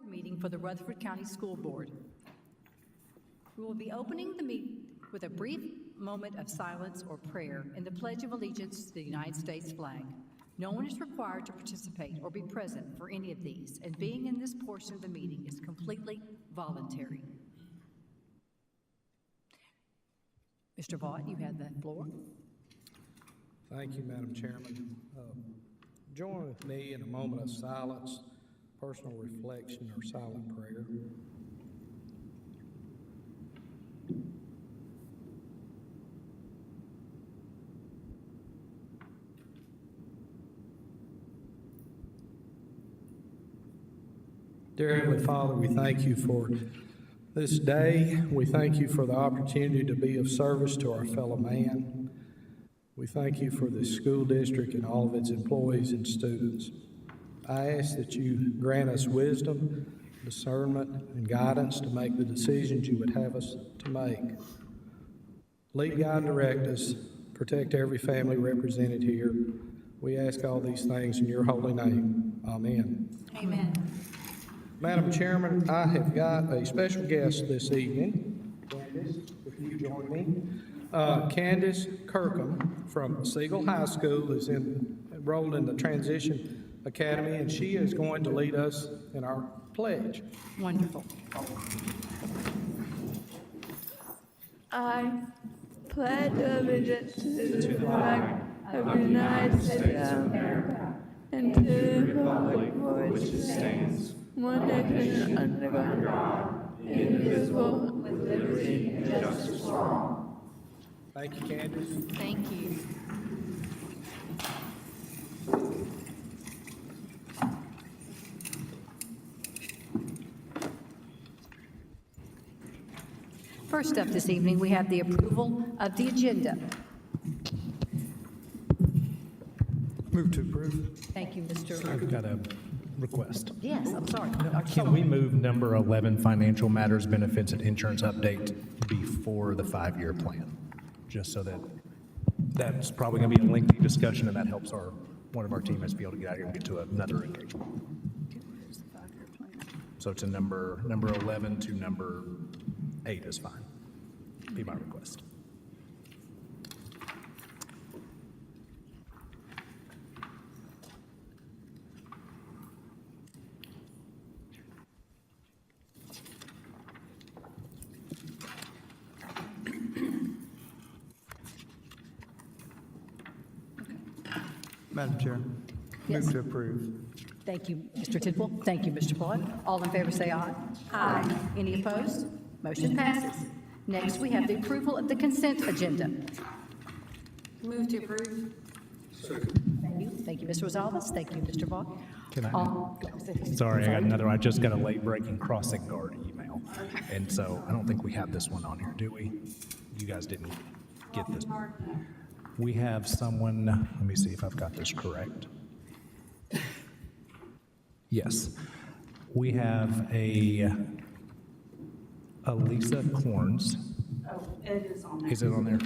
meeting for the Rutherford County School Board. We will be opening the meeting with a brief moment of silence or prayer and the Pledge of Allegiance to the United States flag. No one is required to participate or be present for any of these, and being in this portion of the meeting is completely voluntary. Mr. Vaught, you have the floor. Thank you, Madam Chairman. Join with me in a moment of silence, personal reflection, or silent prayer. Dear Heavenly Father, we thank you for this day. We thank you for the opportunity to be of service to our fellow man. We thank you for the school district and all of its employees and students. I ask that you grant us wisdom, discernment, and guidance to make the decisions you would have us to make. Lead, guide, and direct us. Protect every family represented here. We ask all these things in your holy name. Amen. Amen. Madam Chairman, I have got a special guest this evening. Candace, if you join me. Candace Kirkham from Siegel High School is enrolled in the Transition Academy, and she is going to lead us in our pledge. Wonderful. I pledge allegiance to the flag of the United States of America and to the republic for which it stands, one nation under God, indivisible, with liberty and justice for all. Thank you, Candace. Thank you. First up this evening, we have the approval of the agenda. Move to approve. Thank you, Mr. I've got a request. Yes, I'm sorry. Can we move number 11, financial matters, benefits, and insurance update before the 5-year plan? Just so that's probably going to be a lengthy discussion, and that helps one of our teammates be able to get out here and get to another engagement. So to number 11 to number 8 is fine. Be my request. Madam Chair, Yes. move to approve. Thank you, Mr. Tidwell. Thank you, Mr. Flood. All in favor say aye. Aye. Any opposed? Motion passes. Next, we have the approval of the consent agenda. Move to approve. Thank you. Thank you, Mr. Rosales. Thank you, Mr. Vaughn. Can Sorry, I got another. I just got a late breaking crossing guard email. And so I don't think we have this one on here, do we? You guys didn't get this. We have someone, let me see if I've got this correct. Yes. We have a Lisa Corns. Oh, it is on there. Is it on there?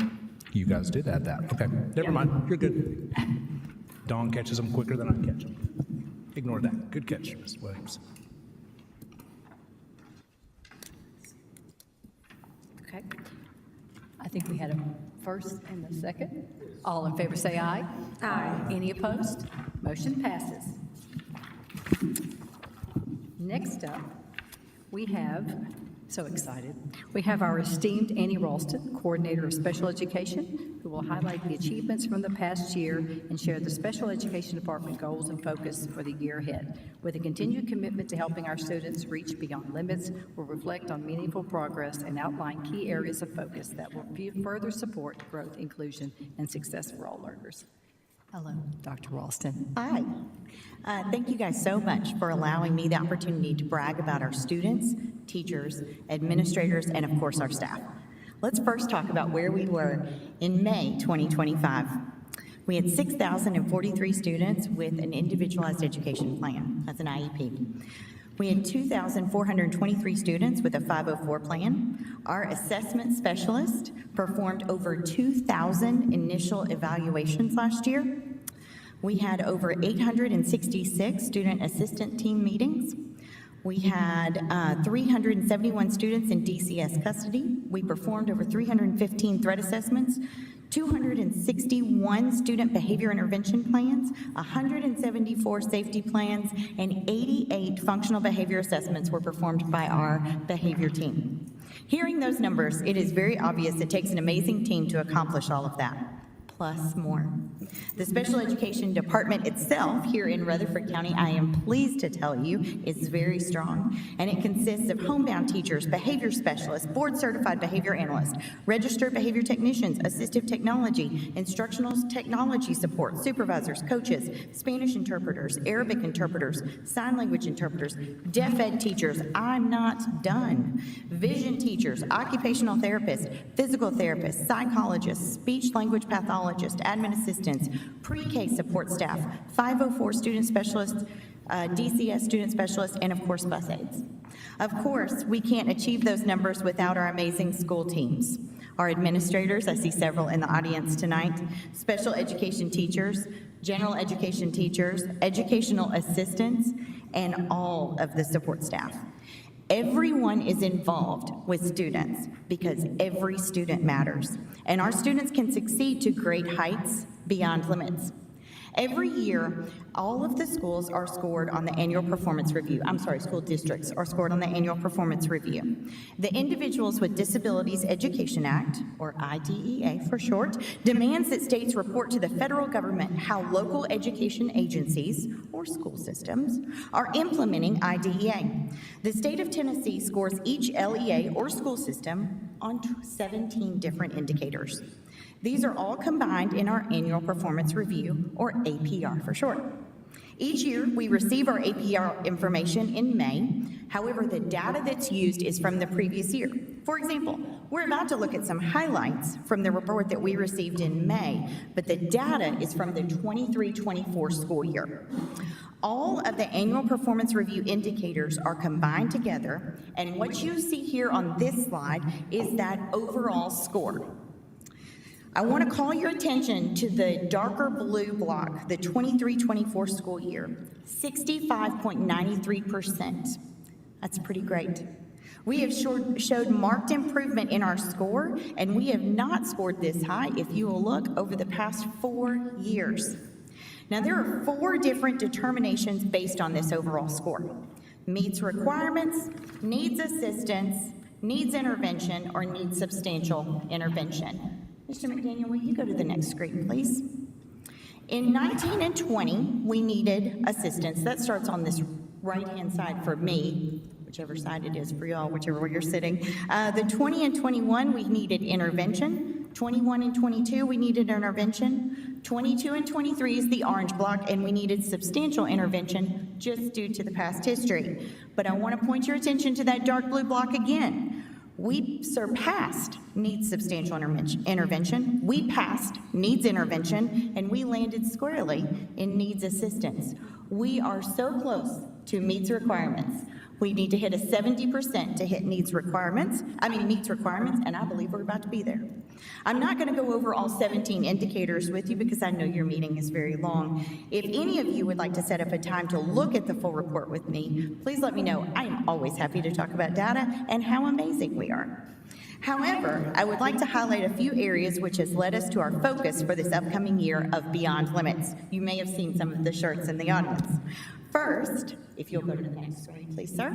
You guys did add that. Okay, never mind. You're good. Dawn catches them quicker than I catch them. Ignore that. Good catch, Ms. Williams. Okay. I think we had a first and a second. All in favor say aye. Aye. Any opposed? Motion passes. Next up, we have, so excited, we have our esteemed Annie Ralston, Coordinator of Special Education, who will highlight the achievements from the past year and share the Special Education Department goals and focus for the year ahead. With a continued commitment to helping our students reach beyond limits, we'll reflect on meaningful progress and outline key areas of focus that will further support growth, inclusion, and success for all learners. Hello, Dr. Ralston. Hi. Thank you guys so much for allowing me the opportunity to brag about our students, teachers, administrators, and of course our staff. Let's first talk about where we were in May 2025. We had 6,043 students with an individualized education plan. That's an IEP. We had 2,423 students with a 504 plan. Our assessment specialist performed over 2,000 initial evaluations last year. We had over 866 student assistant team meetings. We had 371 students in DCS custody. We performed over 315 threat assessments, 261 student behavior intervention plans, 174 safety plans, and 88 functional behavior assessments were performed by our behavior team. Hearing those numbers, it is very obvious it takes an amazing team to accomplish all of that, plus more. The special education department itself here in Rutherford County, I am pleased to tell you, is very strong, and it consists of homebound teachers, behavior specialists, board-certified behavior analysts, registered behavior technicians, assistive technology, instructional technology support, supervisors, coaches, Spanish interpreters, Arabic interpreters, sign language interpreters, deaf ed teachers, I'm not done, vision teachers, occupational therapists, physical therapists, psychologists, speech language pathologists, admin assistants, pre-K support staff, 504 student specialists, DCS student specialists, and of course bus aides. Of course, we can't achieve those numbers without our amazing school teams. Our administrators, I see several in the audience tonight, special education teachers, general education teachers, educational assistants, and all of the support staff. Everyone is involved with students because every student matters, and our students can succeed to great heights beyond limits. Every year, all of the schools are scored on the annual performance review. School districts are scored on the annual performance review. The Individuals with Disabilities Education Act, or IDEA for short, demands that states report to the federal government how local education agencies, or school systems, are implementing IDEA. The state of Tennessee scores each LEA or school system on 17 different indicators. These are all combined in our annual performance review, or APR for short. Each year, we receive our APR information in May. However, the data that's used is from the previous year. For example, we're about to look at some highlights from the report that we received in May, but the data is from the 23-24 school year. All of the annual performance review indicators are combined together, and what you see here on this slide is that overall score. I want to call your attention to the darker blue block, the 23-24 school year, 65.93%. That's pretty great. We have showed marked improvement in our score, and we have not scored this high, if you will look, over the past 4 years. Now, there are 4 different determinations based on this overall score: meets requirements, needs assistance, needs intervention, or needs substantial intervention. Mr. McDaniel, will you go to the next screen, please? In 19 and 20, we needed assistance. That starts on this right-hand side for me, whichever side it is for y'all, whichever way you're sitting. The 20 and 21, we needed intervention. 21 and 22, we needed intervention. 22 and 23 is the orange block, and we needed substantial intervention just due to the past history. But I want to point your attention to that dark blue block again. We surpassed needs substantial intervention, we passed needs intervention, and we landed squarely in needs assistance. We are so close to meets requirements. We need to hit a 70% to hit meets requirements, and I believe we're about to be there. I'm not going to go over all 17 indicators with you because I know your meeting is very long. If any of you would like to set up a time to look at the full report with me, please let me know. I am always happy to talk about data and how amazing we are. However, I would like to highlight a few areas which has led us to our focus for this upcoming year of Beyond Limits. You may have seen some of the shirts in the audience. First, if you'll go to the next slide, please, sir.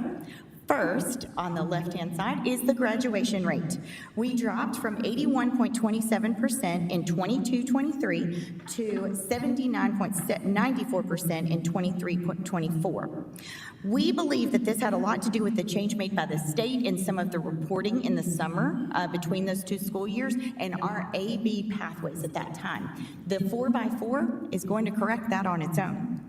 First, on the left-hand side, is the graduation rate. We dropped from 81.27% in 22-23 to 79.94% in 23-24. We believe that this had a lot to do with the change made by the state in some of the reporting in the summer between those 2 school years and our A-B pathways at that time. The 4x4 is going to correct that on its own.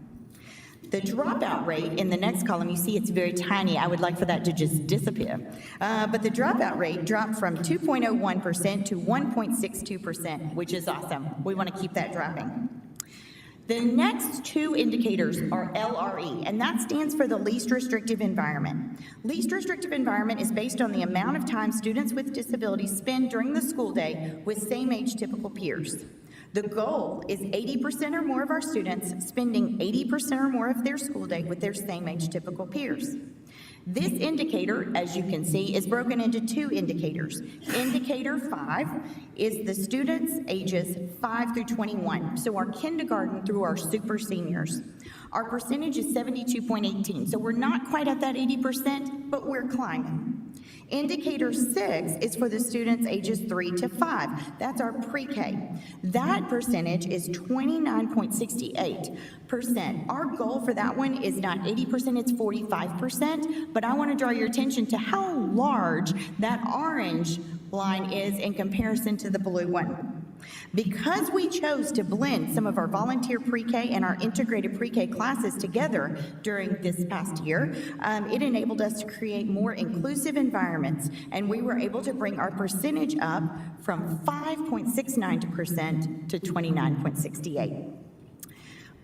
The dropout rate in the next column, you see it's very tiny. I would like for that to just disappear. But the dropout rate dropped from 2.01% to 1.62%, which is awesome. We want to keep that dropping. The next 2 indicators are LRE, and that stands for the least restrictive environment. Least restrictive environment is based on the amount of time students with disabilities spend during the school day with same-age typical peers. The goal is 80% or more of our students spending 80% or more of their school day with their same-age typical peers. This indicator, as you can see, is broken into two indicators. Indicator 5 is the students ages 5 through 21, so our kindergarten through our super seniors. Our percentage is 72.18, so we're not quite at that 80%, but we're climbing. Indicator 6 is for the students ages 3 to 5. That's our pre-K. That percentage is 29.68%. Our goal for that one is not 80%, it's 45%, but I want to draw your attention to how large that orange line is in comparison to the blue one. Because we chose to blend some of our volunteer pre-K and our integrated pre-K classes together during this past year, it enabled us to create more inclusive environments, and we were able to bring our percentage up from 5.69% to 29.68%.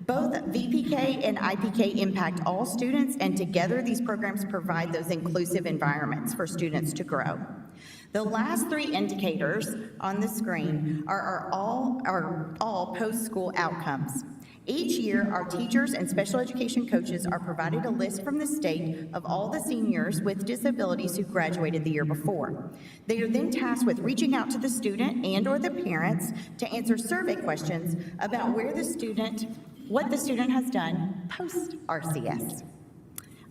Both VPK and IPK impact all students, and together these programs provide those inclusive environments for students to grow. The last three indicators on the screen are all post-school outcomes. Each year, our teachers and special education coaches are provided a list from the state of all the seniors with disabilities who graduated the year before. They are then tasked with reaching out to the student and or the parents to answer survey questions about what the student has done post-RCS.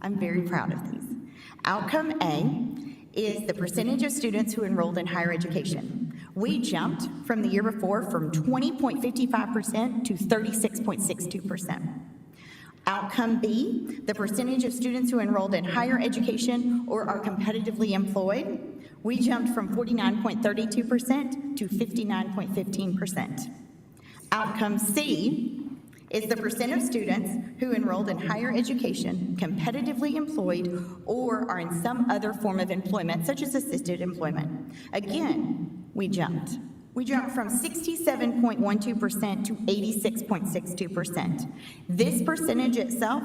I'm very proud of these. Outcome A is the percentage of students who enrolled in higher education. We jumped from the year before from 20.55% to 36.62%. Outcome B, the percentage of students who enrolled in higher education or are competitively employed. We jumped from 49.32% to 59.15%. Outcome C is the percent of students who enrolled in higher education, competitively employed, or are in some other form of employment, such as assisted employment. Again, we jumped. We jumped from 67.12% to 86.62%. This percentage itself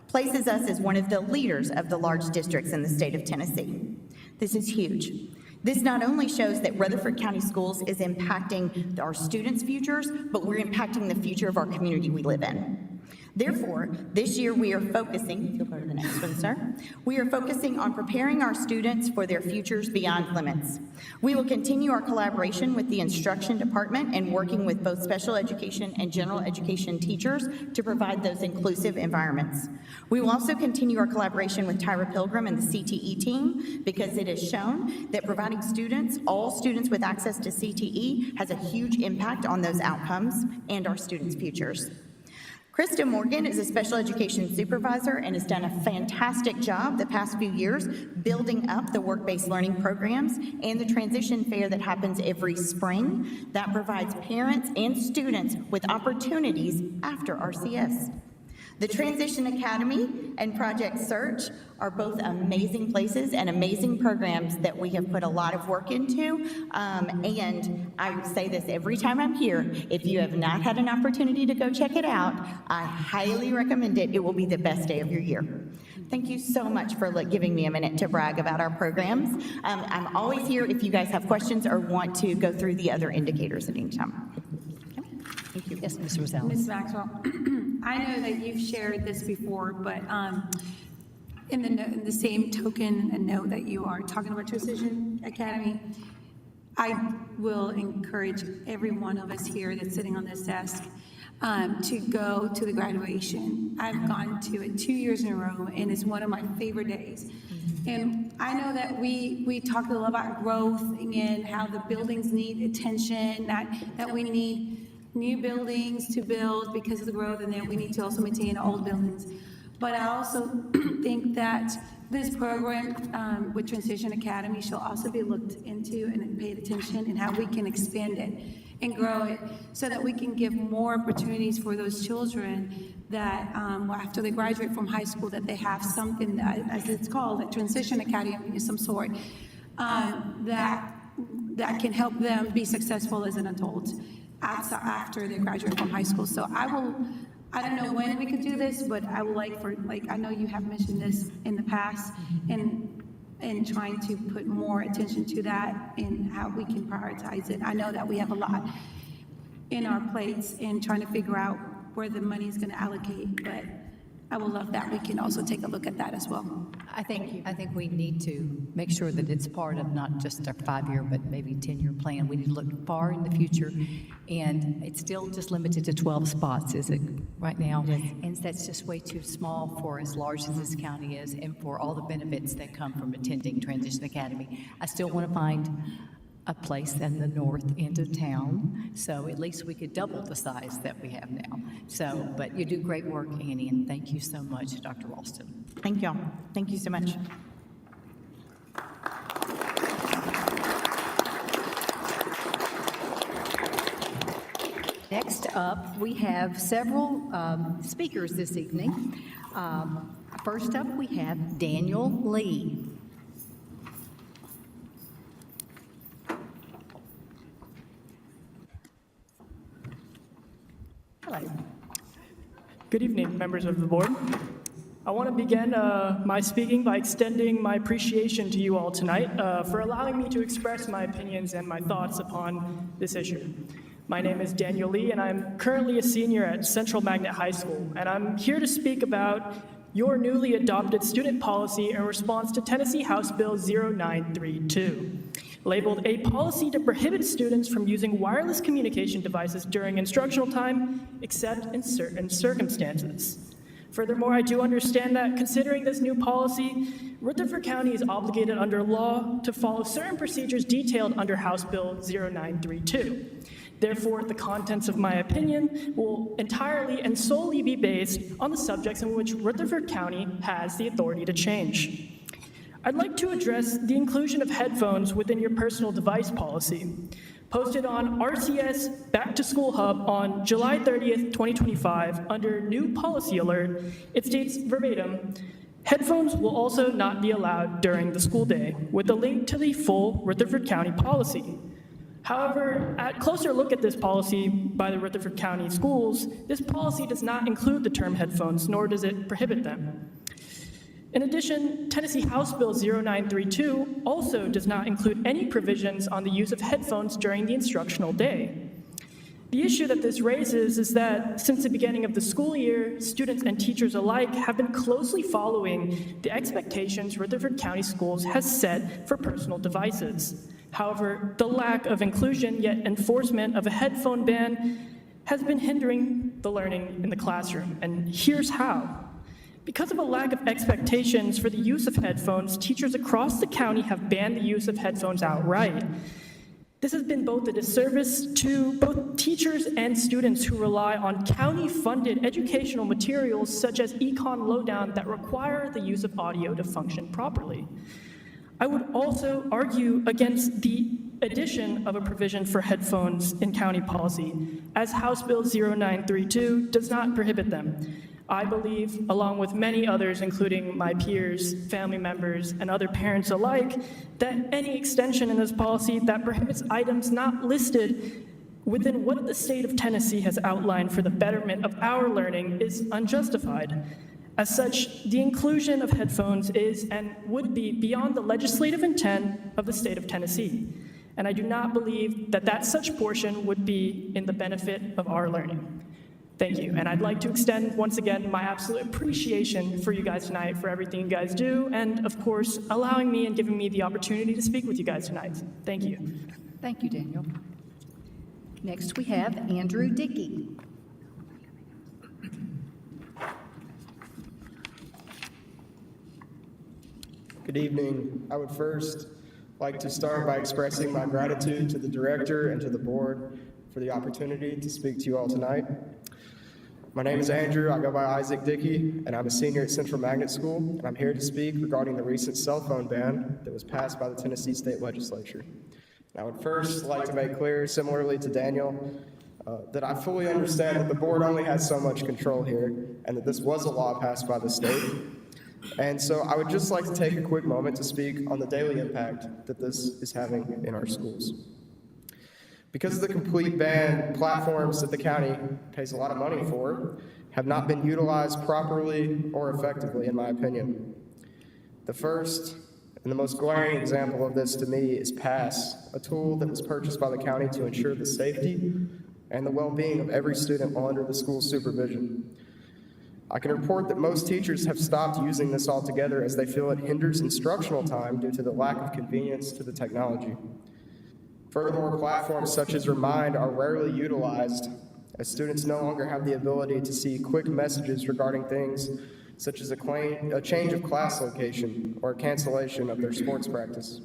places us as one of the leaders of the large districts in the state of Tennessee. This is huge. This not only shows that Rutherford County Schools is impacting our students' futures, but we're impacting the future of our community we live in. Therefore, this year we are focusing, if you'll go to the next one, sir, we are focusing on preparing our students for their futures beyond limits. We will continue our collaboration with the instruction department and working with both special education and general education teachers to provide those inclusive environments. We will also continue our collaboration with Tyra Pilgrim and the CTE team because it has shown that providing all students with access to CTE has a huge impact on those outcomes and our students' futures. Krista Morgan is a special education supervisor and has done a fantastic job the past few years building up the work-based learning programs and the transition fair that happens every spring that provides parents and students with opportunities after RCS. The Transition Academy and Project Search are both amazing places and amazing programs that we have put a lot of work into. And I say this every time I'm here, if you have not had an opportunity to go check it out, I highly recommend it. It will be the best day of your year. Thank you so much for giving me a minute to brag about our programs. I'm always here if you guys have questions or want to go through the other indicators at any time. Okay. Thank you. Yes, Ms. Rosales. Ms. Maxwell, I know that you've shared this before, but in the same token and note that you are talking about Transition Academy, I will encourage every one of us here that's sitting on this desk to go to the graduation. I've gone to it 2 years in a row, and it's one of my favorite days. And I know that we talked a lot about growth and how the buildings need attention, that we need new buildings to build because of the growth, and then we need to also maintain old buildings. But I also think that this program with Transition Academy shall also be looked into and paid attention in how we can expand it and grow it so that we can give more opportunities for those children that after they graduate from high school, that they have something that, as it's called, a Transition Academy of some sort, that can help them be successful as an adult after they graduate from high school. So I don't know when we could do this, but I would I know you have mentioned this in the past, and trying to put more attention to that and how we can prioritize it. I know that we have a lot in our plates and trying to figure out where the money is going to allocate, but I will love that. We can also take a look at that as well. I think we need to make sure that it's part of not just our 5-year, but maybe 10-year plan. We need to look far in the future, and it's still just limited to 12 spots, is it, right now? And that's just way too small for as large as this county is and for all the benefits that come from attending Transition Academy. I still want to find a place in the north end of town, so at least we could double the size that we have now. So, but you do great work, Annie, and thank you so much, Dr. Ralston. Thank y'all. Thank you so much. Next up, we have several speakers this evening. First up, we have Daniel Lee. Hello. Good evening, members of the board. I want to begin my speaking by extending my appreciation to you all tonight for allowing me to express my opinions and my thoughts upon this issue. My name is Daniel Lee, and I'm currently a senior at Central Magnet High School, and I'm here to speak about your newly adopted student policy in response to Tennessee House Bill 0932, labeled a policy to prohibit students from using wireless communication devices during instructional time, except in certain circumstances. Furthermore, I do understand that considering this new policy, Rutherford County is obligated under law to follow certain procedures detailed under House Bill 0932. Therefore, the contents of my opinion will entirely and solely be based on the subjects in which Rutherford County has the authority to change. I'd like to address the inclusion of headphones within your personal device policy. Posted on RCS Back to School Hub on July 30th, 2025, under New Policy Alert, it states verbatim, headphones will also not be allowed during the school day, with a link to the full Rutherford County policy. However, at closer look at this policy by the Rutherford County Schools, this policy does not include the term headphones, nor does it prohibit them. In addition, Tennessee House Bill 0932 also does not include any provisions on the use of headphones during the instructional day. The issue that this raises is that since the beginning of the school year, students and teachers alike have been closely following the expectations Rutherford County Schools has set for personal devices. However, the lack of inclusion yet enforcement of a headphone ban has been hindering the learning in the classroom, and here's how. Because of a lack of expectations for the use of headphones, teachers across the county have banned the use of headphones outright. This has been both a disservice to both teachers and students who rely on county-funded educational materials such as Econ Lowdown that require the use of audio to function properly. I would also argue against the addition of a provision for headphones in county policy, as House Bill 0932 does not prohibit them. I believe, along with many others, including my peers, family members, and other parents alike, that any extension in this policy that prohibits items not listed within what the state of Tennessee has outlined for the betterment of our learning is unjustified. As such, the inclusion of headphones is and would be beyond the legislative intent of the state of Tennessee. And I do not believe that such portion would be in the benefit of our learning. Thank you. And I'd like to extend once again my absolute appreciation for you guys tonight, for everything you guys do, and of course, allowing me and giving me the opportunity to speak with you guys tonight. Thank you. Thank you, Daniel. Next, we have Andrew Dickey. Good evening. I would first like to start by expressing my gratitude to the director and to the board for the opportunity to speak to you all tonight. My name is Andrew. I go by Isaac Dickey, and I'm a senior at Central Magnet School, and I'm here to speak regarding the recent cell phone ban that was passed by the Tennessee State Legislature. And I would first like to make clear, similarly to Daniel, that I fully understand that the board only has so much control here, and that this was a law passed by the state. And so I would just like to take a quick moment to speak on the daily impact that this is having in our schools. Because of the complete ban, platforms that the county pays a lot of money for have not been utilized properly or effectively, in my opinion. The first and the most glaring example of this to me is PASS, a tool that was purchased by the county to ensure the safety and the well-being of every student while under the school's supervision. I can report that most teachers have stopped using this altogether as they feel it hinders instructional time due to the lack of convenience to the technology. Furthermore, platforms such as Remind are rarely utilized as students no longer have the ability to see quick messages regarding things such as a change of class location or a cancellation of their sports practice.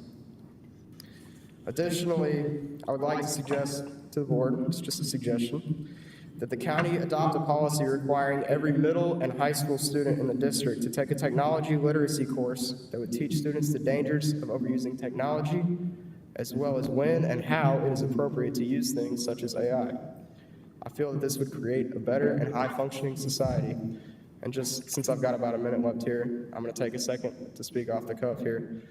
Additionally, I would like to suggest to the board, it's just a suggestion, that the county adopt a policy requiring every middle and high school student in the district to take a technology literacy course that would teach students the dangers of overusing technology, as well as when and how it is appropriate to use things such as AI. I feel that this would create a better and high-functioning society. And just since I've got about a minute left here, I'm going to take a second to speak off the cuff here.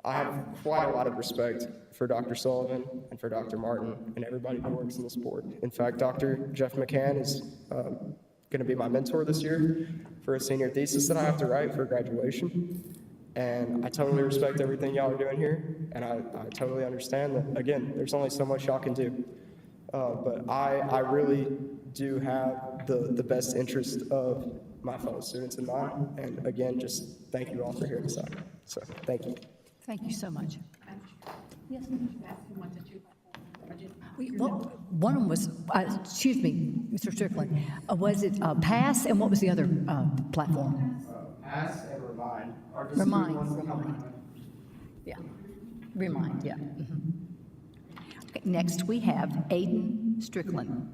I have quite a lot of respect for Dr. Sullivan and for Dr. Martin and everybody who works in this board. In fact, Dr. Jeff McCann is going to be my mentor this year for a senior thesis that I have to write for graduation. And I totally respect everything y'all are doing here, and I totally understand that, again, there's only so much y'all can do. But I really do have the best interest of my fellow students in mind. And again, just thank you all for hearing us out. So, thank you. Thank you so much. Yes. Well, one of them was, excuse me, Mr. Strickland, was it PASS, and what was the other platform? Pass and Remind. Remind. Yeah, Remind, yeah. Okay, next, we have Aiden Strickland.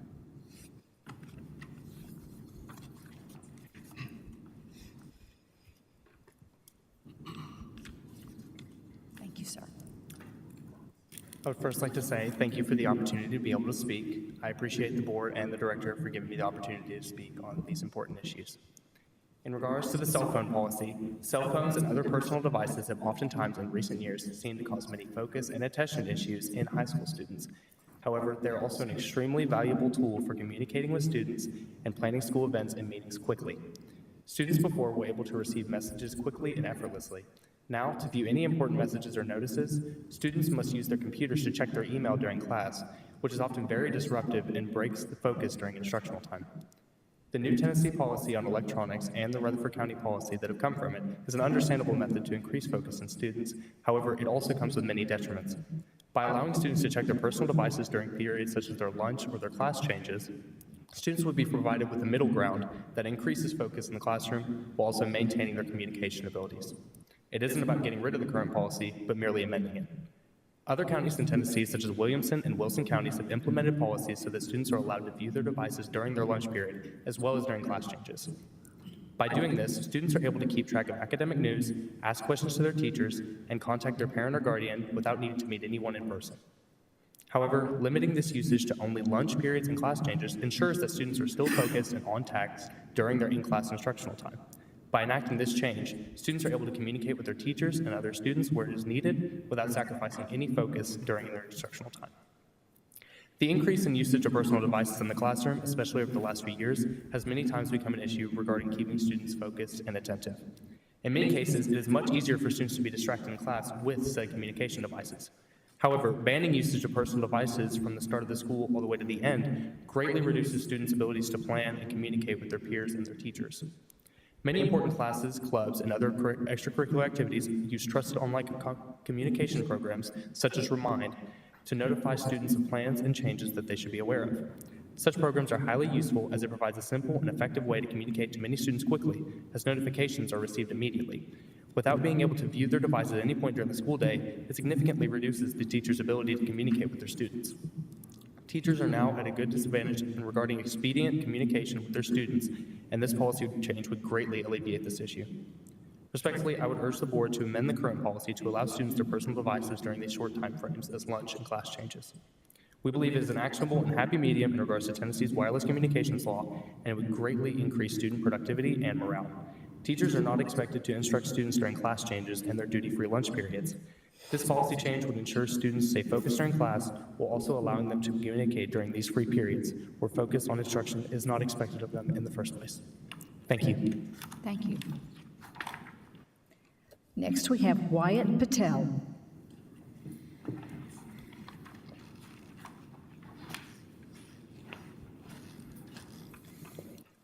Thank you, sir. I would first like to say thank you for the opportunity to be able to speak. I appreciate the board and the director for giving me the opportunity to speak on these important issues. In regards to the cell phone policy, cell phones and other personal devices have oftentimes in recent years seemed to cause many focus and attention issues in high school students. However, they're also an extremely valuable tool for communicating with students and planning school events and meetings quickly. Students before were able to receive messages quickly and effortlessly. Now, to view any important messages or notices, students must use their computers to check their email during class, which is often very disruptive and breaks the focus during instructional time. The new Tennessee policy on electronics and the Rutherford County policy that have come from it is an understandable method to increase focus in students. However, it also comes with many detriments. By allowing students to check their personal devices during periods such as their lunch or their class changes, students would be provided with a middle ground that increases focus in the classroom while also maintaining their communication abilities. It isn't about getting rid of the current policy, but merely amending it. Other counties in Tennessee, such as Williamson and Wilson counties, have implemented policies so that students are allowed to view their devices during their lunch period, as well as during class changes. By doing this, students are able to keep track of academic news, ask questions to their teachers, and contact their parent or guardian without needing to meet anyone in person. However, limiting this usage to only lunch periods and class changes ensures that students are still focused and on task during their in-class instructional time. By enacting this change, students are able to communicate with their teachers and other students where it is needed without sacrificing any focus during their instructional time. The increase in usage of personal devices in the classroom, especially over the last few years, has many times become an issue regarding keeping students focused and attentive. In many cases, it is much easier for students to be distracted in class with said communication devices. However, banning usage of personal devices from the start of the school all the way to the end greatly reduces students' abilities to plan and communicate with their peers and their teachers. Many important classes, clubs, and other extracurricular activities use trusted online communication programs, such as Remind, to notify students of plans and changes that they should be aware of. Such programs are highly useful as it provides a simple and effective way to communicate to many students quickly, as notifications are received immediately. Without being able to view their devices at any point during the school day, it significantly reduces the teacher's ability to communicate with their students. Teachers are now at a good disadvantage in regarding expedient communication with their students, and this policy change would greatly alleviate this issue. Respectfully, I would urge the board to amend the current policy to allow students their personal devices during these short time frames as lunch and class changes. We believe it is an actionable and happy medium in regards to Tennessee's wireless communications law, and it would greatly increase student productivity and morale. Teachers are not expected to instruct students during class changes and their duty-free lunch periods. This policy change would ensure students stay focused during class while also allowing them to communicate during these free periods where focus on instruction is not expected of them in the first place. Thank you. Thank you. Next, we have Wyatt Patel.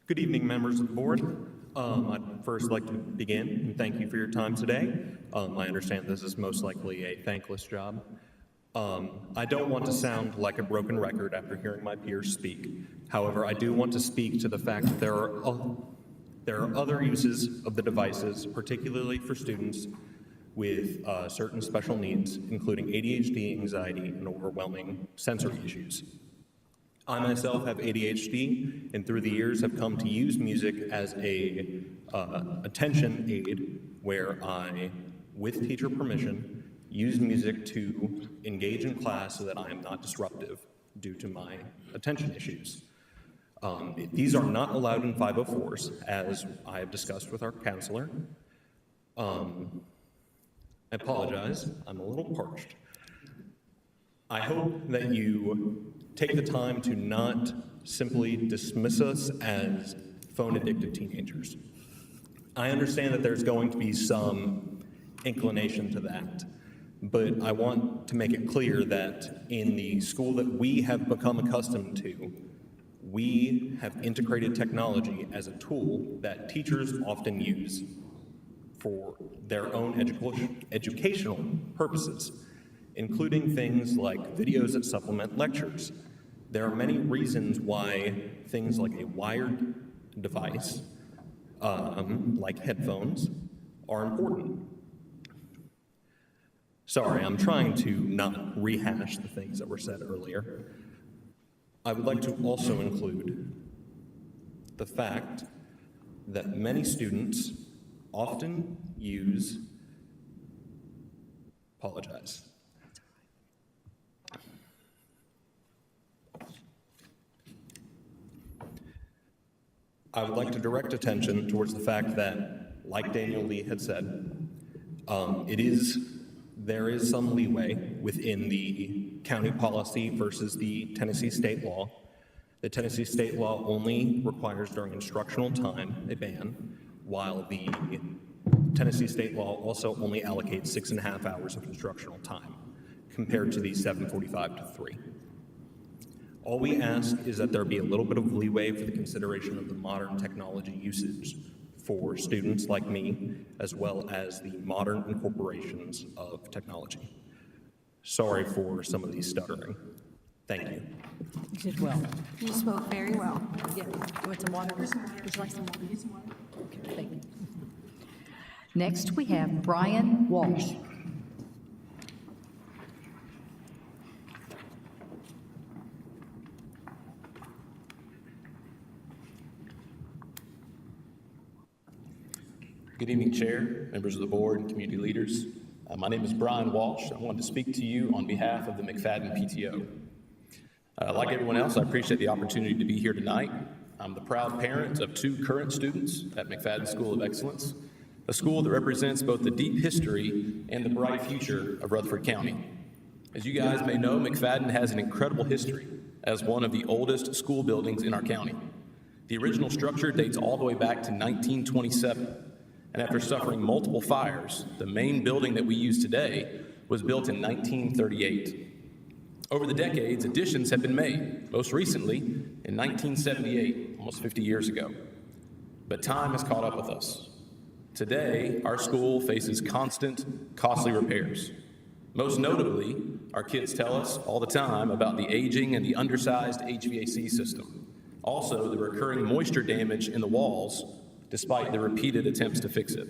Good evening, members of the board. I'd first like to begin and thank you for your time today. I understand this is most likely a thankless job. I don't want to sound like a broken record after hearing my peers speak. However, I do want to speak to the fact that there are other uses of the devices, particularly for students with certain special needs, including ADHD, anxiety, and overwhelming sensory issues. I myself have ADHD, and through the years have come to use music as a attention aid, where I, with teacher permission, use music to engage in class so that I am not disruptive due to my attention issues. These are not allowed in 504s, as I have discussed with our counselor. I apologize, I'm a little parched. I hope that you take the time to not simply dismiss us as phone-addicted teenagers. I understand that there's going to be some inclination to that, but I want to make it clear that in the school that we have become accustomed to, we have integrated technology as a tool that teachers often use for their own educational purposes, including things like videos that supplement lectures. There are many reasons why things like a wired device, like headphones, are important. Sorry, I'm trying to not rehash the things that were said earlier. I would like to also include the fact that many students often use, apologize. I would like to direct attention towards the fact that, like Daniel Lee had said, there is some leeway within the county policy versus the Tennessee state law. The Tennessee state law only requires during instructional time a ban, while the Tennessee state law also only allocates 6.5 hours of instructional time, compared to the 7:45 to 3. All we ask is that there be a little bit of leeway for the consideration of the modern technology usage for students like me, as well as the modern incorporations of technology. Sorry for some of these stuttering. Thank you. You did well. You spoke very well. Yeah. You want some water? Would you like some water? Okay, thank you. Next, we have Brian Walsh. Good evening, Chair, members of the board, and community leaders. My name is Brian Walsh. I wanted to speak to you on behalf of the McFadden PTO. Like everyone else, I appreciate the opportunity to be here tonight. I'm the proud parent of 2 current students at McFadden School of Excellence, a school that represents both the deep history and the bright future of Rutherford County. As you guys may know, McFadden has an incredible history as one of the oldest school buildings in our county. The original structure dates all the way back to 1927. And after suffering multiple fires, the main building that we use today was built in 1938. Over the decades, additions have been made, most recently in 1978, almost 50 years ago. But time has caught up with us. Today, our school faces constant, costly repairs. Most notably, our kids tell us all the time about the aging and the undersized HVAC system. Also, the recurring moisture damage in the walls, despite the repeated attempts to fix it.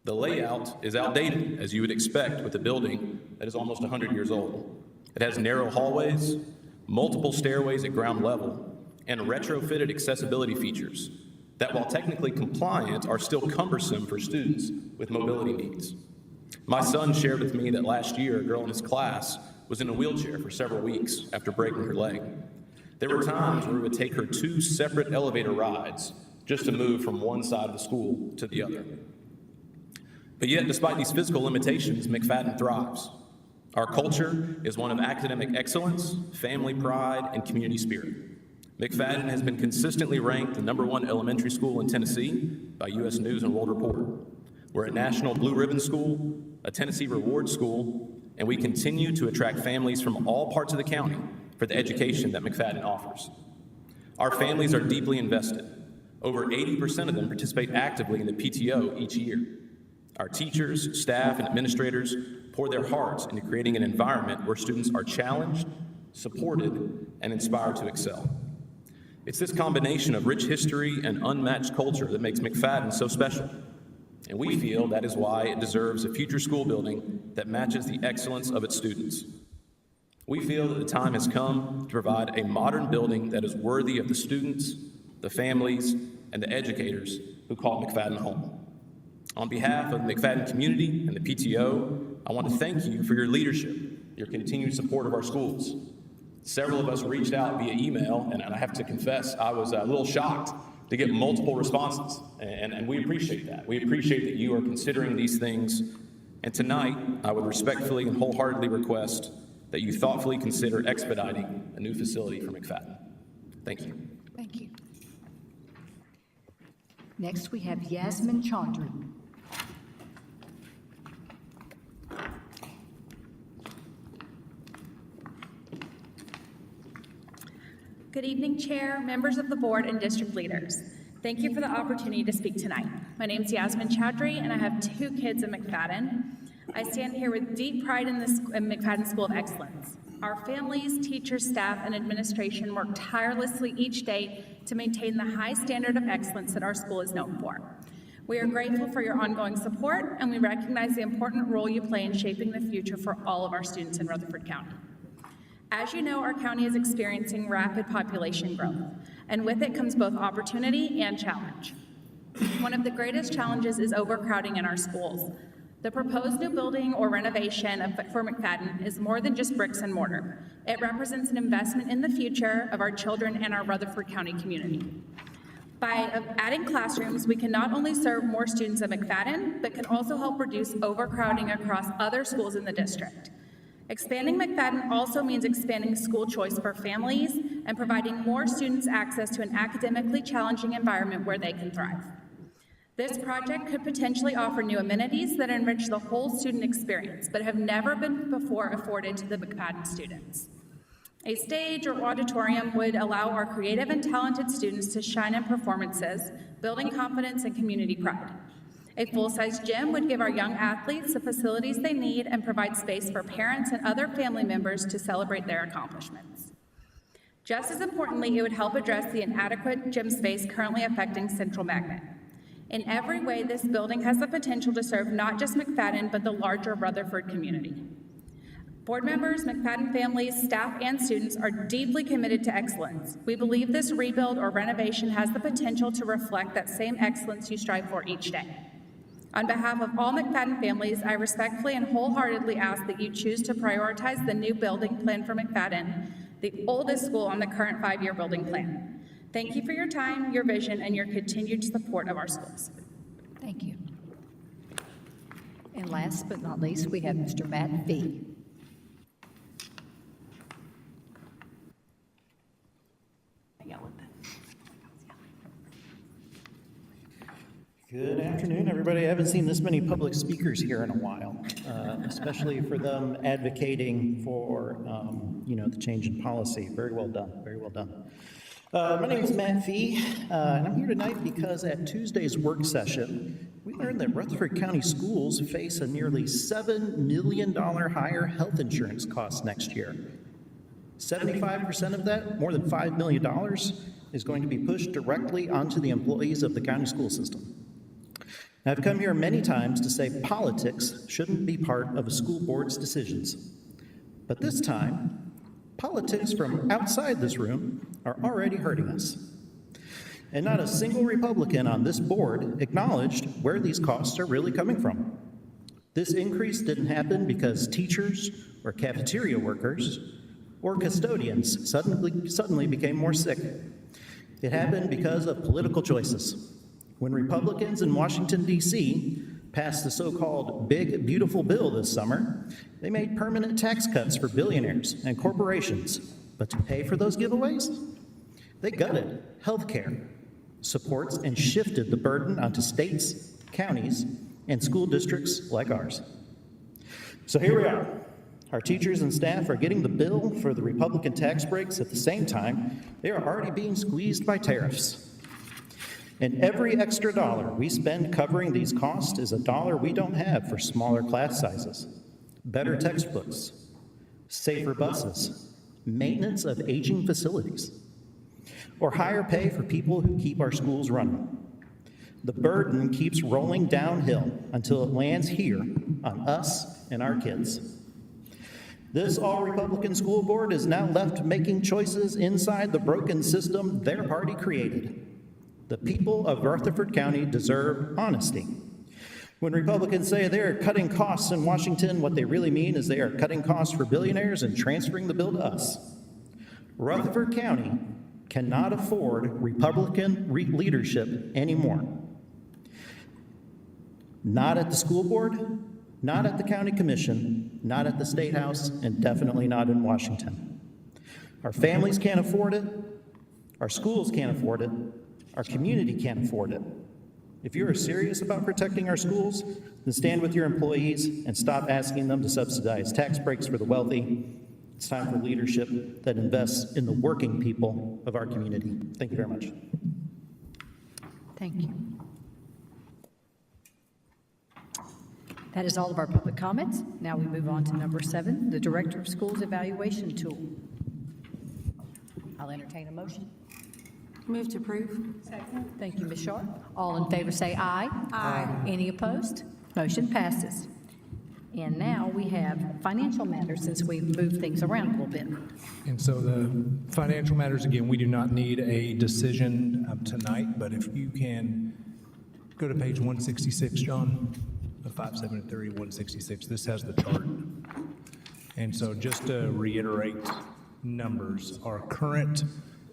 The layout is outdated, as you would expect with a building that is almost 100 years old. It has narrow hallways, multiple stairways at ground level, and retrofitted accessibility features that, while technically compliant, are still cumbersome for students with mobility needs. My son shared with me that last year, a girl in his class was in a wheelchair for several weeks after breaking her leg. There were times where we would take her 2 separate elevator rides just to move from one side of the school to the other. But yet, despite these physical limitations, McFadden thrives. Our culture is one of academic excellence, family pride, and community spirit. McFadden has been consistently ranked the #1 elementary school in Tennessee by U.S. News and World Report. We're a national Blue Ribbon school, a Tennessee Reward school, and we continue to attract families from all parts of the county for the education that McFadden offers. Our families are deeply invested. Over 80% of them participate actively in the PTO each year. Our teachers, staff, and administrators pour their hearts into creating an environment where students are challenged, supported, and inspired to excel. It's this combination of rich history and unmatched culture that makes McFadden so special. And we feel that is why it deserves a future school building that matches the excellence of its students. We feel that the time has come to provide a modern building that is worthy of the students, the families, and the educators who call McFadden home. On behalf of the McFadden community and the PTO, I want to thank you for your leadership, your continued support of our schools. Several of us reached out via email, and I have to confess, I was a little shocked to get multiple responses, and we appreciate that. We appreciate that you are considering these things, and tonight, I would respectfully and wholeheartedly request that you thoughtfully consider expediting a new facility for McFadden. Thank you. Thank you. Next, we have Yasmin Chaudhry. Good evening, Chair, members of the board, and district leaders. Thank you for the opportunity to speak tonight. My name is Yasmin Chaudhry, and I have 2 kids in McFadden. I stand here with deep pride in McFadden School of Excellence. Our families, teachers, staff, and administration work tirelessly each day to maintain the high standard of excellence that our school is known for. We are grateful for your ongoing support, and we recognize the important role you play in shaping the future for all of our students in Rutherford County. As you know, our county is experiencing rapid population growth, and with it comes both opportunity and challenge. One of the greatest challenges is overcrowding in our schools. The proposed new building or renovation for McFadden is more than just bricks and mortar. It represents an investment in the future of our children and our Rutherford County community. By adding classrooms, we can not only serve more students at McFadden, but can also help reduce overcrowding across other schools in the district. Expanding McFadden also means expanding school choice for families and providing more students access to an academically challenging environment where they can thrive. This project could potentially offer new amenities that enrich the whole student experience, but have never been before afforded to the McFadden students. A stage or auditorium would allow our creative and talented students to shine in performances, building confidence and community pride. A full-size gym would give our young athletes the facilities they need and provide space for parents and other family members to celebrate their accomplishments. Just as importantly, it would help address the inadequate gym space currently affecting Central Magnet. In every way, this building has the potential to serve not just McFadden, but the larger Rutherford community. Board members, McFadden families, staff, and students are deeply committed to excellence. We believe this rebuild or renovation has the potential to reflect that same excellence you strive for each day. On behalf of all McFadden families, I respectfully and wholeheartedly ask that you choose to prioritize the new building plan for McFadden, the oldest school on the current 5-year building plan. Thank you for your time, your vision, and your continued support of our schools. Thank you. And last but not least, we have Mr. Matt Fee. Good afternoon, everybody. I haven't seen this many public speakers here in a while, especially for them advocating for, the change in policy. Very well done, very well done. My name is Matt Fee, and I'm here tonight because at Tuesday's work session, we learned that Rutherford County schools face a nearly $7 million higher health insurance cost next year. 75% of that, more than $5 million, is going to be pushed directly onto the employees of the county school system. Now, I've come here many times to say politics shouldn't be part of a school board's decisions. But this time, politics from outside this room are already hurting us. And not a single Republican on this board acknowledged where these costs are really coming from. This increase didn't happen because teachers or cafeteria workers or custodians suddenly became more sick. It happened because of political choices. When Republicans in Washington, D.C. passed the so-called Big Beautiful Bill this summer, they made permanent tax cuts for billionaires and corporations. But to pay for those giveaways, they gutted health care supports and shifted the burden onto states, counties, and school districts like ours. So here we are. Our teachers and staff are getting the bill for the Republican tax breaks at the same time they are already being squeezed by tariffs. And every extra dollar we spend covering these costs is a dollar we don't have for smaller class sizes, better textbooks, safer buses, maintenance of aging facilities, or higher pay for people who keep our schools running. The burden keeps rolling downhill until it lands here on us and our kids. This all-Republican school board is now left making choices inside the broken system their party created. The people of Rutherford County deserve honesty. When Republicans say they are cutting costs in Washington, what they really mean is they are cutting costs for billionaires and transferring the bill to us. Rutherford County cannot afford Republican leadership anymore. Not at the school board, not at the county commission, not at the state house, and definitely not in Washington. Our families can't afford it, our schools can't afford it, our community can't afford it. If you are serious about protecting our schools, then stand with your employees and stop asking them to subsidize tax breaks for the wealthy. It's time for leadership that invests in the working people of our community. Thank you very much. Thank you. That is all of our public comments. Now we move on to number 7, the Director of Schools Evaluation Tool. I'll entertain a motion. Move to approve. Second. Thank you, Ms. Sharp. All in favor say aye. Aye. Any opposed? Motion passes. And now we have financial matters, since we've moved things around a little bit. And so the financial matters, again, we do not need a decision tonight, but if you can go to page 166, John, the 573, 166, this has the chart. And so just to reiterate numbers, our current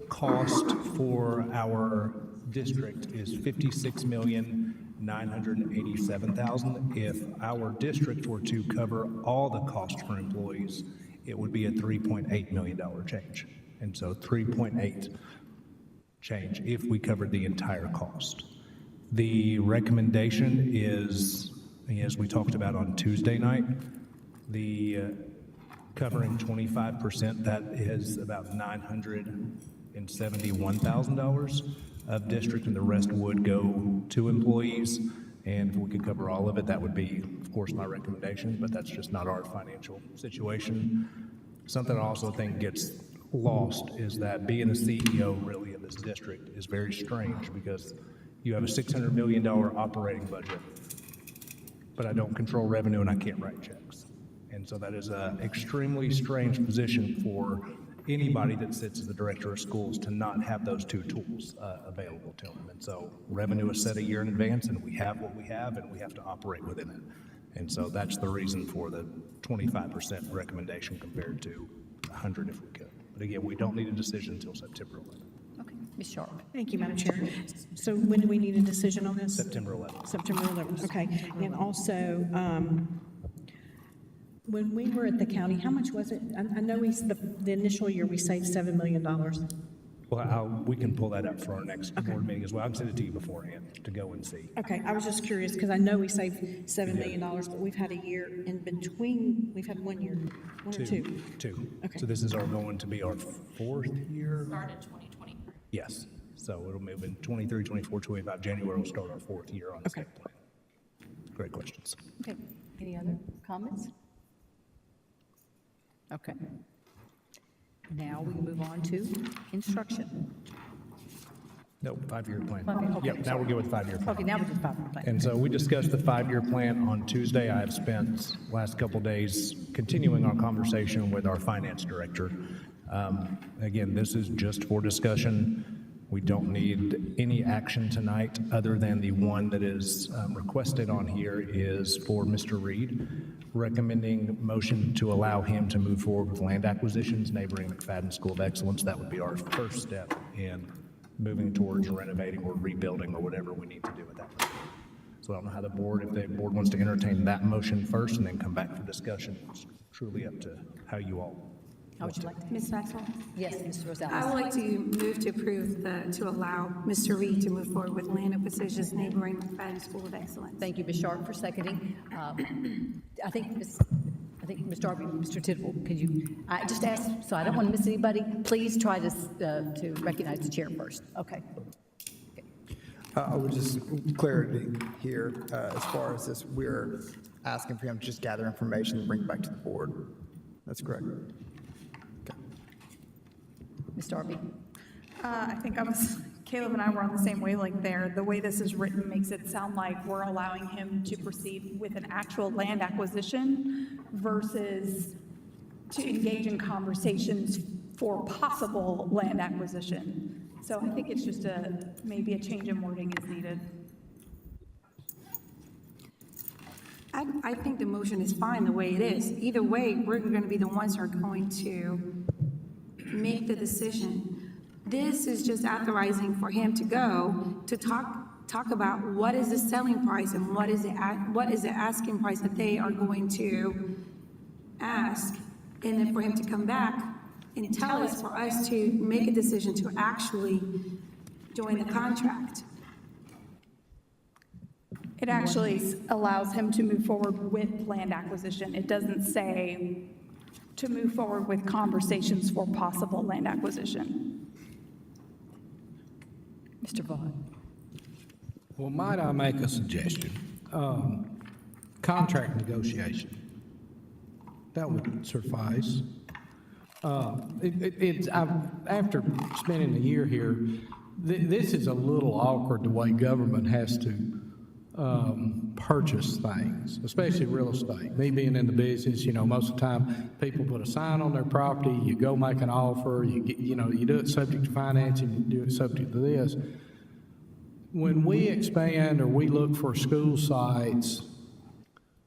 cost for our district is $56,987,000. If our district were to cover all the costs for employees, it would be a $3.8 million change. And so 3.8 change if we covered the entire cost. The recommendation is, as we talked about on Tuesday night, the covering 25%, that is about $971,000 of district, and the rest would go to employees. And if we could cover all of it, that would be, of course, my recommendation, but that's just not our financial situation. Something I also think gets lost is that being the CEO really of this district is very strange, because you have a $600 million operating budget, but I don't control revenue and I can't write checks. And so that is an extremely strange position for anybody that sits as the director of schools to not have those two tools available to them. And so revenue is set a year in advance, and we have what we have, and we have to operate within it. And so that's the reason for the 25% recommendation compared to 100 if we could. But again, we don't need a decision until September 11th. Okay, Ms. Sharp. Thank you, Madam Chair. So when do we need a decision on this? September 11th. September 11th, okay. And also, when we were at the county, how much was it? I know the initial year we saved $7 million. Well, we can pull that up for our next board meeting as well. I can send it to you beforehand to go and see. Okay, I was just curious, because I know we saved $7 million, but we've had a year in between, we've had 1 year, one or two? Two. Okay. So this is going to be our 4th year? Started 2020. Yes. So it'll move in 23, 24, 25. January will start our 4th year on the state plan. Great questions. Okay, any other comments? Okay. Now we move on to instruction. No, 5-year plan. Okay, Yep, now we're good with 5-year plan. Okay, now we do 5-year plan. And so we discussed the 5-year plan on Tuesday. I have spent last couple days continuing our conversation with our finance director. Again, this is just for discussion. We don't need any action tonight other than the one that is requested on here is for Mr. Reed, recommending motion to allow him to move forward with land acquisitions neighboring McFadden School of Excellence. That would be our first step in moving towards renovating or rebuilding or whatever we need to do with that. So I don't know how if the board wants to entertain that motion first and then come back for discussion. It's truly up to how you all. How would you like to? Ms. Maxwell? Yes, Mr. Rosales. I would like to move to approve to allow Mr. Reed to move forward with land acquisitions neighboring McFadden School of Excellence. Thank you, Ms. Sharp, for seconding. I think Ms. Darby, Mr. Tidwell, could you, I just asked, so I don't want to miss anybody, please try to recognize the chair first. Okay. I would just clarity here, as far as this, we're asking for him to just gather information and bring it back to the board. That's correct. Ms. Darby? I think Caleb and I were on the same wavelength there. The way this is written makes it sound like we're allowing him to proceed with an actual land acquisition versus to engage in conversations for possible land acquisition. So I think it's just maybe a change in wording is needed. I think the motion is fine the way it is. Either way, we're going to be the ones who are going to make the decision. This is just authorizing for him to go to talk about what is the selling price and what is the asking price that they are going to ask, and then for him to come back and tell us, for us to make a decision to actually join the contract. It actually allows him to move forward with land acquisition. It doesn't say to move forward with conversations for possible land acquisition. Mr. Vaughn? Well, might I make a suggestion? Contract negotiation. That would suffice. After spending a year here, this is a little awkward the way government has to purchase things, especially real estate. Me being in the business, most of the time people put a sign on their property, you go make an offer, you do it subject to financing, you do it subject to this. When we expand or we look for school sites,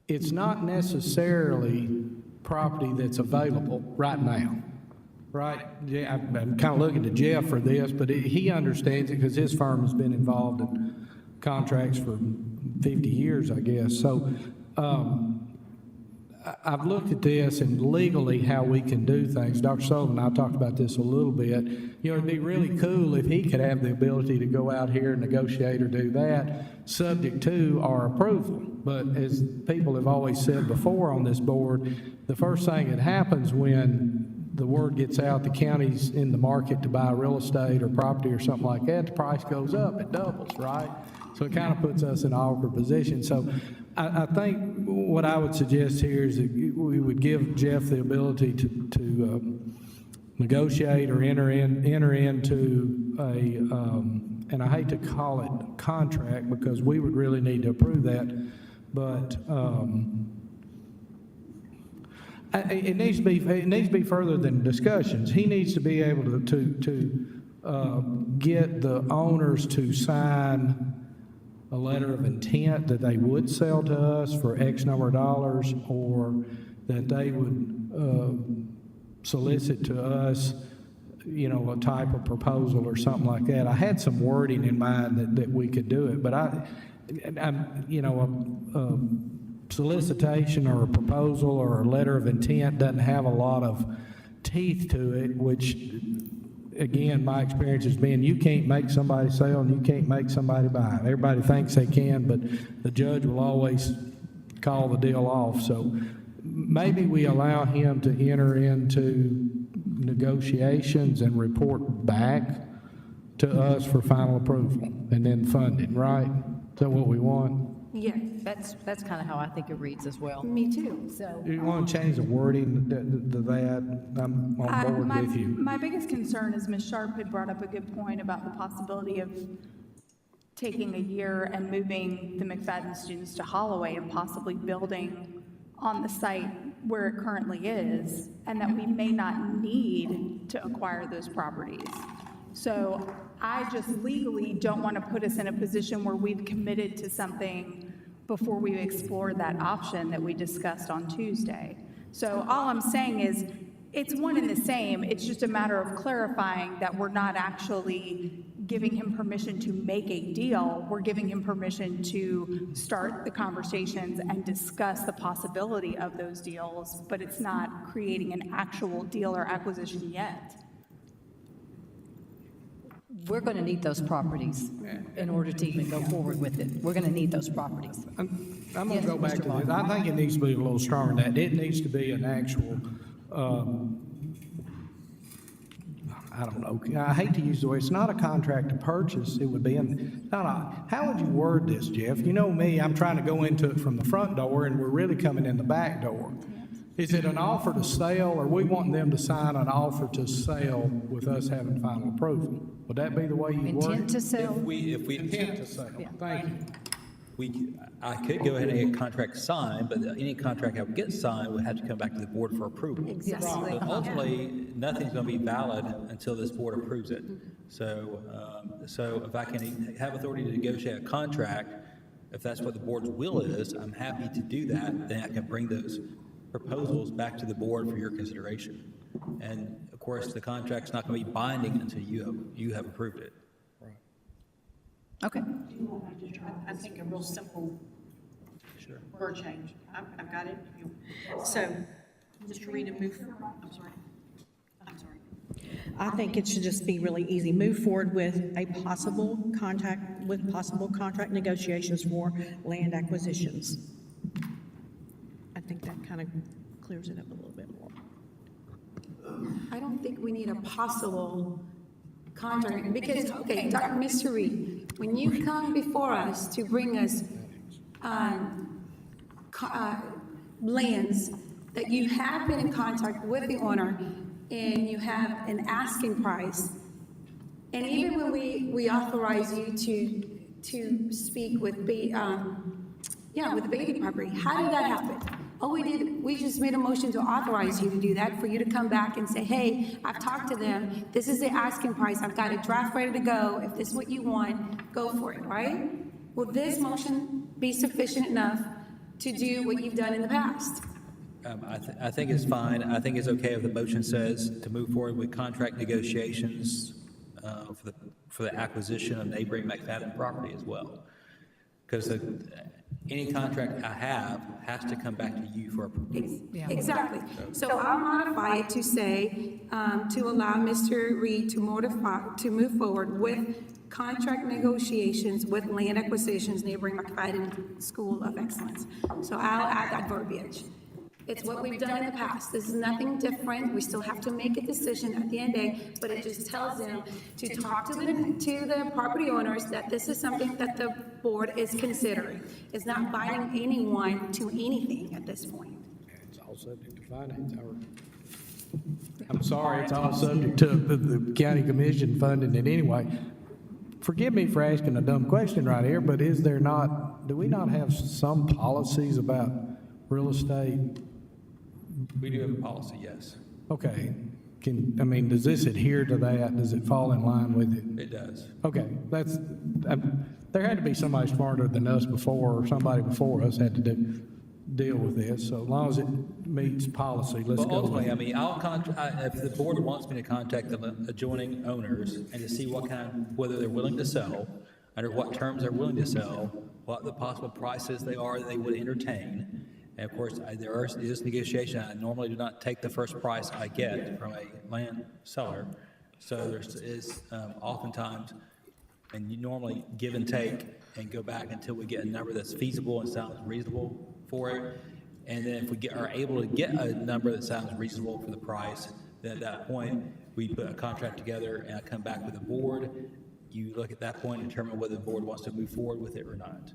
it's not necessarily property that's available right now, right? Yeah, I'm kind of looking to Jeff for this, but he understands it because his firm has been involved in contracts for 50 years, I guess. So I've looked at this and legally how we can do things. Dr. Sullivan and I talked about this a little bit. It'd be really cool if he could have the ability to go out here and negotiate or do that, subject to our approval. But as people have always said before on this board, the first thing that happens when the word gets out the county's in the market to buy real estate or property or something like that, the price goes up, it doubles, right? So it kind of puts us in an awkward position. So I think what I would suggest here is that we would give Jeff the ability to negotiate or enter into a, and I hate to call it contract because we would really need to approve that, but it needs to be further than discussions. He needs to be able to get the owners to sign a letter of intent that they would sell to us for X number of dollars, or that they would solicit to us, a type of proposal or something like that. I had some wording in mind that we could do it, but a solicitation or a proposal or a letter of intent doesn't have a lot of teeth to it, which, again, my experience has been you can't make somebody sell and you can't make somebody buy. Everybody thinks they can, but the judge will always call the deal off. So maybe we allow him to enter into negotiations and report back to us for final approval and then funding, right? Is that what we want? Yeah. That's kind of how I think it reads as well. Me too. So. Do you want to change the wording to that? I'm on board with you. My biggest concern is Ms. Sharp had brought up a good point about the possibility of taking a year and moving the McFadden students to Holloway and possibly building on the site where it currently is, and that we may not need to acquire those properties. So I just legally don't want to put us in a position where we've committed to something before we've explored that option that we discussed on Tuesday. So all I'm saying is, it's one and the same. It's just a matter of clarifying that we're not actually giving him permission to make a deal. We're giving him permission to start the conversations and discuss the possibility of those deals, but it's not creating an actual deal or acquisition yet. We're going to need those properties in order to even go forward with it. We're going to need those properties. I'm going to Yes, go back Mr. to this. Vaughn. I think it needs to be a little stronger than that. It needs to be an actual, I don't know, I hate to use the word, it's not a contract to purchase, it would be, how would you word this, Jeff? You know me, I'm trying to go into it from the front door, and we're really coming in the back door. Is it an offer to sell, or we want them to sign an offer to sell with us having final approval? Would that be the way you word it? Intent to sell? If we Intent to sell, thank you. I could go ahead and get a contract signed, but any contract that would get signed would have to come back to the board for approval. Exactly. But ultimately, nothing's going to be valid until this board approves it. So if I can have authority to negotiate a contract, if that's what the board's will is, I'm happy to do that. Then I can bring those proposals back to the board for your consideration. And of course, the contract's not going to be binding until you have approved it. Okay. I think a real simple word change. I've got it. So, Mr. Reed, move. I'm sorry. I think it should just be really easy. Move forward with a possible contract negotiations for land acquisitions. I think that kind of clears it up a little bit more. I don't think we need a possible contract, because, okay, Mr. Reed, when you come before us to bring us lands that you have been in contact with the owner and you have an asking price, and even when we authorize you to speak with the Beatty property, how did that happen? All we did, we just made a motion to authorize you to do that, for you to come back and say, hey, I've talked to them, this is the asking price, I've got a draft ready to go, if this is what you want, go for it, right? Will this motion be sufficient enough to do what you've done in the past? I think it's fine. I think it's okay if the motion says to move forward with contract negotiations for the acquisition of neighboring McFadden property as well. Because any contract I have has to come back to you for approval. Exactly. So I'll modify it to say, to allow Mr. Reed to move forward with contract negotiations with land acquisitions neighboring McFadden School of Excellence. So I'll add that verbiage. It's what we've done in the past. This is nothing different. We still have to make a decision at the end of the day, but it just tells them to talk to the property owners that this is something that the board is considering. It's not binding anyone to anything at this point. It's all subject to finance. I'm sorry, it's all subject to the county commission funding it anyway. Forgive me for asking a dumb question right here, but do we not have some policies about real estate? We do have a policy, yes. Okay. Does this adhere to that? Does it fall in line with it? It does. Okay, there had to be somebody smarter than us before, or somebody before us had to deal with this. So as long as it meets policy, let's go. Ultimately, if the board wants me to contact the adjoining owners and to see whether they're willing to sell, under what terms they're willing to sell, what the possible prices they would entertain. And of course, there is negotiation. I normally do not take the first price I get from a land seller. So there is oftentimes, and you normally give and take and go back until we get a number that's feasible and sounds reasonable for it. And then if we are able to get a number that sounds reasonable for the price, then at that point, we put a contract together and I come back with the board. You look at that point and determine whether the board wants to move forward with it or not.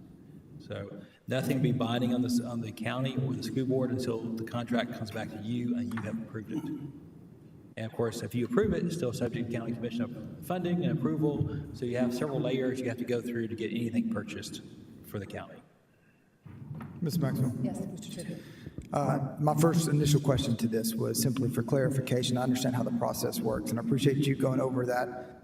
So nothing will be binding on the county or the school board until the contract comes back to you and you have approved it. And of course, if you approve it, it's still subject to county commission funding and approval. So you have several layers you have to go through to get anything purchased for the county. Ms. Maxwell? Yes, Mr. Tribbett. My first initial question to this was simply for clarification. I understand how the process works, and I appreciate you going over that.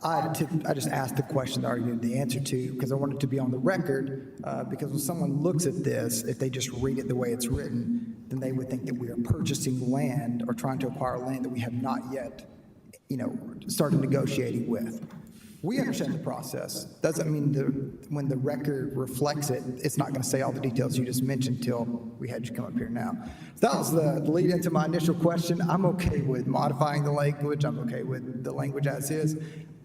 I just asked the question that I already knew the answer to because I wanted to be on the record, because when someone looks at this, if they just read it the way it's written, then they would think that we are purchasing land or trying to acquire land that we have not yet, started negotiating with. We understand the process. Doesn't mean when the record reflects it, it's not going to say all the details you just mentioned till we had you come up here now. So that was the lead into my initial question. I'm okay with modifying the language. I'm okay with the language as is.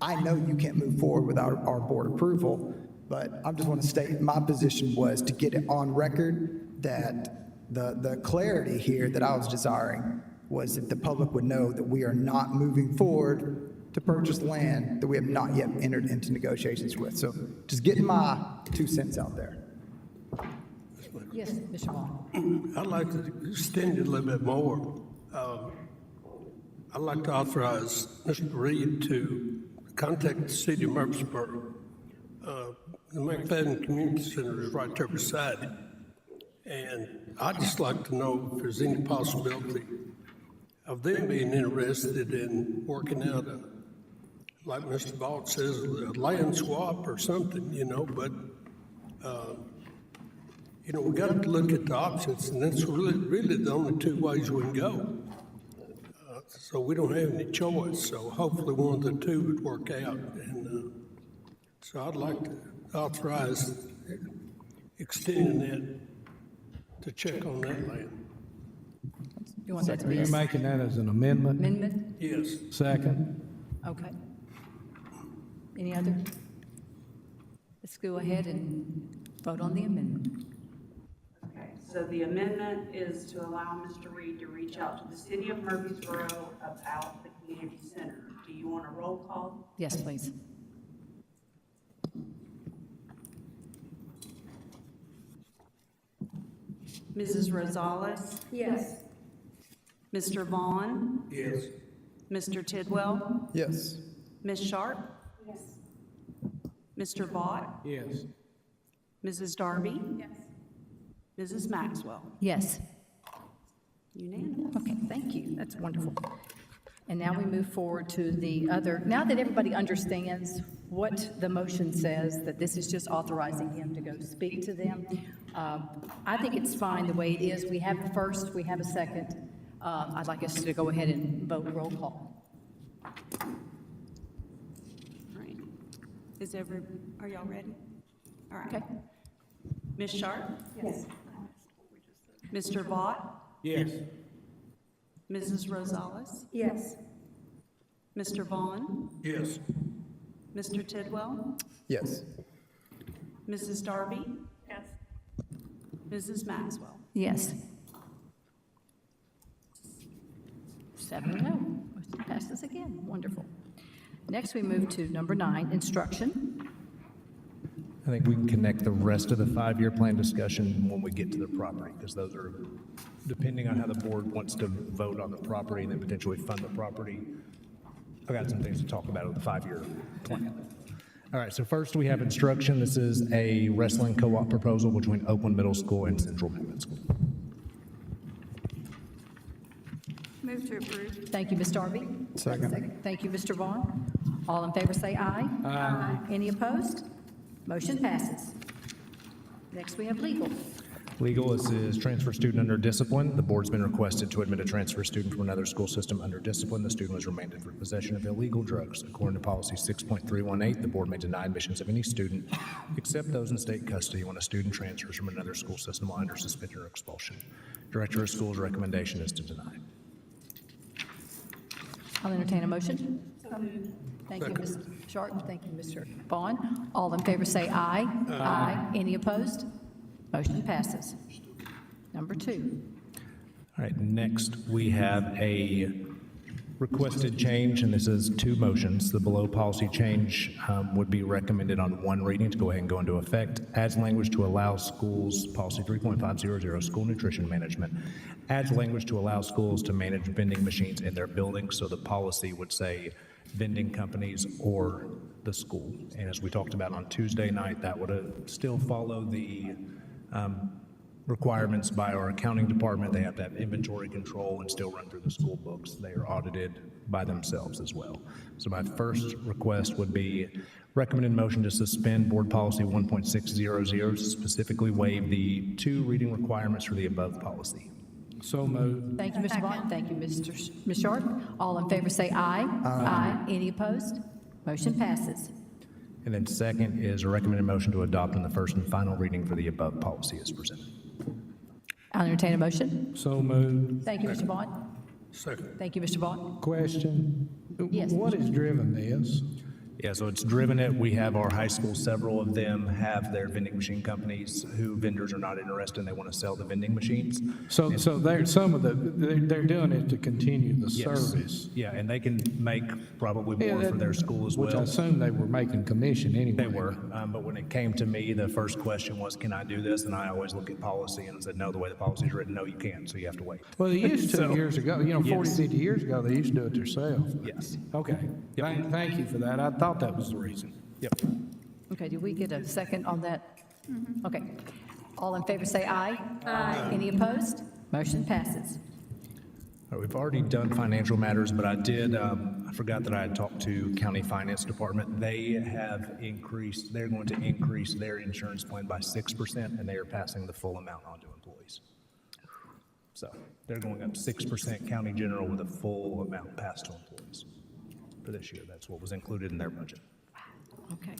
I know you can't move forward without our board approval, but I just want to state my position was to get it on record that the clarity here that I was desiring was that the public would know that we are not moving forward to purchase land that we have not yet entered into negotiations with. So just getting my 2 cents out there. Yes, Mr. Vaughn. I'd like to extend it a little bit more. I'd like to authorize Mr. Reed to contact the city of Murfreesboro. The McFadden Community Center is right there beside it. And I'd just like to know if there's any possibility of them being interested in working out a, like Mr. Vaught says, a land swap or something, but, we got to look at the options, and that's really the only 2 ways we can go. So we don't have any choice, so hopefully one of the 2 would work out. And so I'd like to authorize extending that to check on that land. You want that to be You're making that as an amendment? amendment? Yes. Second. Okay. Any other? Let's go ahead and vote on the amendment. Okay, so the amendment is to allow Mr. Reed to reach out to the city of Murfreesboro about the community center. Do you want a roll call? Yes, please. Mrs. Rosales? Yes. Mr. Vaughn? Yes. Mr. Tidwell? Yes. Ms. Sharp? Yes. Mr. Vaught? Yes. Mrs. Darby? Yes. Mrs. Maxwell? Yes. Unanimous. Okay, thank you. That's wonderful. And now we move forward to the other, now that everybody understands what the motion says, that this is just authorizing him to go speak to them, I think it's fine the way it is. We have a first, we have a second. I'd like us to go ahead and vote roll call. All right. Are y'all ready? All right. Okay. Ms. Sharp? Yes. Mr. Vaught? Yes. Mrs. Rosales? Yes. Mr. Vaughn? Yes. Mr. Tidwell? Yes. Mrs. Darby? Yes. Mrs. Maxwell? Yes. 7-0. Motion passes again. Wonderful. Next, we move to number 9, instruction. I think we can connect the rest of the 5-year plan discussion when we get to the property, because those are, depending on how the board wants to vote on the property and then potentially fund the property. I've got some things to talk about with the 5-year plan. All right, so first we have instruction. This is a wrestling co-op proposal between Oakland Middle School and Central Magnet School. Move to approve. Thank you, Ms. Darby. Second. Thank you, Mr. Vaughn. All in favor say aye. Aye. Any opposed? Motion passes. Next, we have legal. Legal, this is transfer student under discipline. The board's been requested to admit a transfer student from another school system under discipline. The student was remanded for possession of illegal drugs. According to policy 6.318, the board may deny admissions of any student except those in state custody when a student transfers from another school system while under suspension or expulsion. Director of Schools' recommendation is to deny. I'll entertain a motion. Thank you, Ms. Sharp. Thank you, Mr. Vaughn. All in favor say aye. Aye. Any opposed? Motion passes. Number 2. All right, next we have a requested change, and this is 2 motions. The below policy change would be recommended on 1 reading to go ahead and go into effect. Adds language to allow schools, policy 3.500, school nutrition management, adds language to allow schools to manage vending machines in their buildings. So the policy would say vending companies or the school. And as we talked about on Tuesday night, that would still follow the requirements by our accounting department. They have to have inventory control and still run through the school books. They are audited by themselves as well. So my first request would be recommended motion to suspend board policy 1.600, specifically waive the 2 reading requirements for the above policy. So moved. Thank you, Mr. Vaughn. Thank you, Ms. Sharp. All in favor say aye. Aye. Any opposed? Motion passes. And then second is a recommended motion to adopt in the first and final reading for the above policy as presented. I'll entertain a motion. So moved. Thank you, Mr. Vaughn. Second. Thank you, Mr. Vaughn. Question? Yes. What has driven this? Yeah, so it's driven it. We have our high schools, several of them have their vending machine companies who vendors are not interested and they want to sell the vending machines. So they're doing it to continue the Yes. service. Yeah, and they can make probably more Yeah, for their school as well. Which I assume they were making commission anyway. They were, but when it came to me, the first question was, can I do this? And I always look at policy and said, no, the way the policy is written, no, you can't, so you have to wait. Well, they used to So- years ago, 40, Yes. 50 years ago, they used to do it themselves. Yes. Okay. Thank you for that. I thought that was the reason. Yep. Okay, did we get a second on that? Okay. All in favor say aye. Aye. Any opposed? Motion passes. All right, we've already done financial matters, but I did, I forgot that I had talked to County Finance Department. They have increased, they're going to increase their insurance plan by 6%, and they are passing the full amount on to employees. So they're going up 6% county general with a full amount passed to employees for this year. That's what was included in their budget. Okay.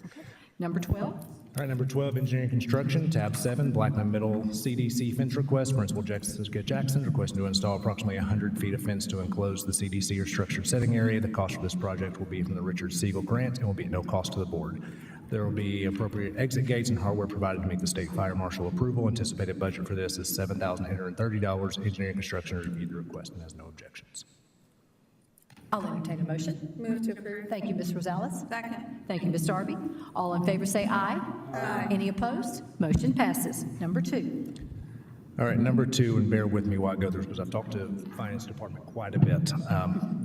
Okay. Number 12. All right, number 12, engineering construction, tab 7, Blackman Middle CDC fence request. Principal Jackson requesting to install approximately 100 feet of fence to enclose the CDC or structured setting area. The cost for this project will be from the Richard Siegel grant and will be at no cost to the board. There will be appropriate exit gates and hardware provided to meet the state fire marshal approval. Anticipated budget for this is $7,830. Engineering construction reviewed the request and has no objections. I'll entertain a motion. Move to approve. Thank you, Ms. Rosales. Second. Thank you, Ms. Darby. All in favor say aye. Aye. Any opposed? Motion passes. Number 2. All right, number 2, and bear with me while I go through, because I've talked to the Finance Department quite a bit,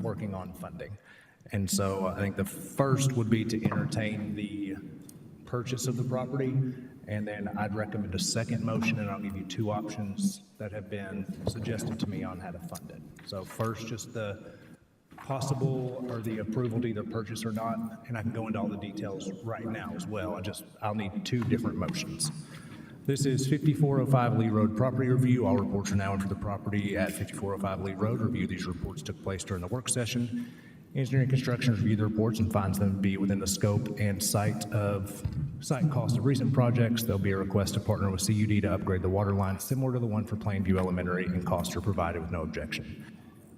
working on funding. And so I think the first would be to entertain the purchase of the property, and then I'd recommend a second motion, and I'll give you 2 options that have been suggested to me on how to fund it. So first, just the possible or the approval to either purchase or not, and I can go into all the details right now as well. I'll need 2 different motions. This is 5405 Lee Road property review. All reports are now in for the property at 5405 Lee Road. Review these reports took place during the work session. Engineering construction reviewed the reports and finds them to be within the scope and site cost of recent projects. There'll be a request to partner with CUD to upgrade the water line similar to the one for Plainview Elementary, and costs are provided with no objection.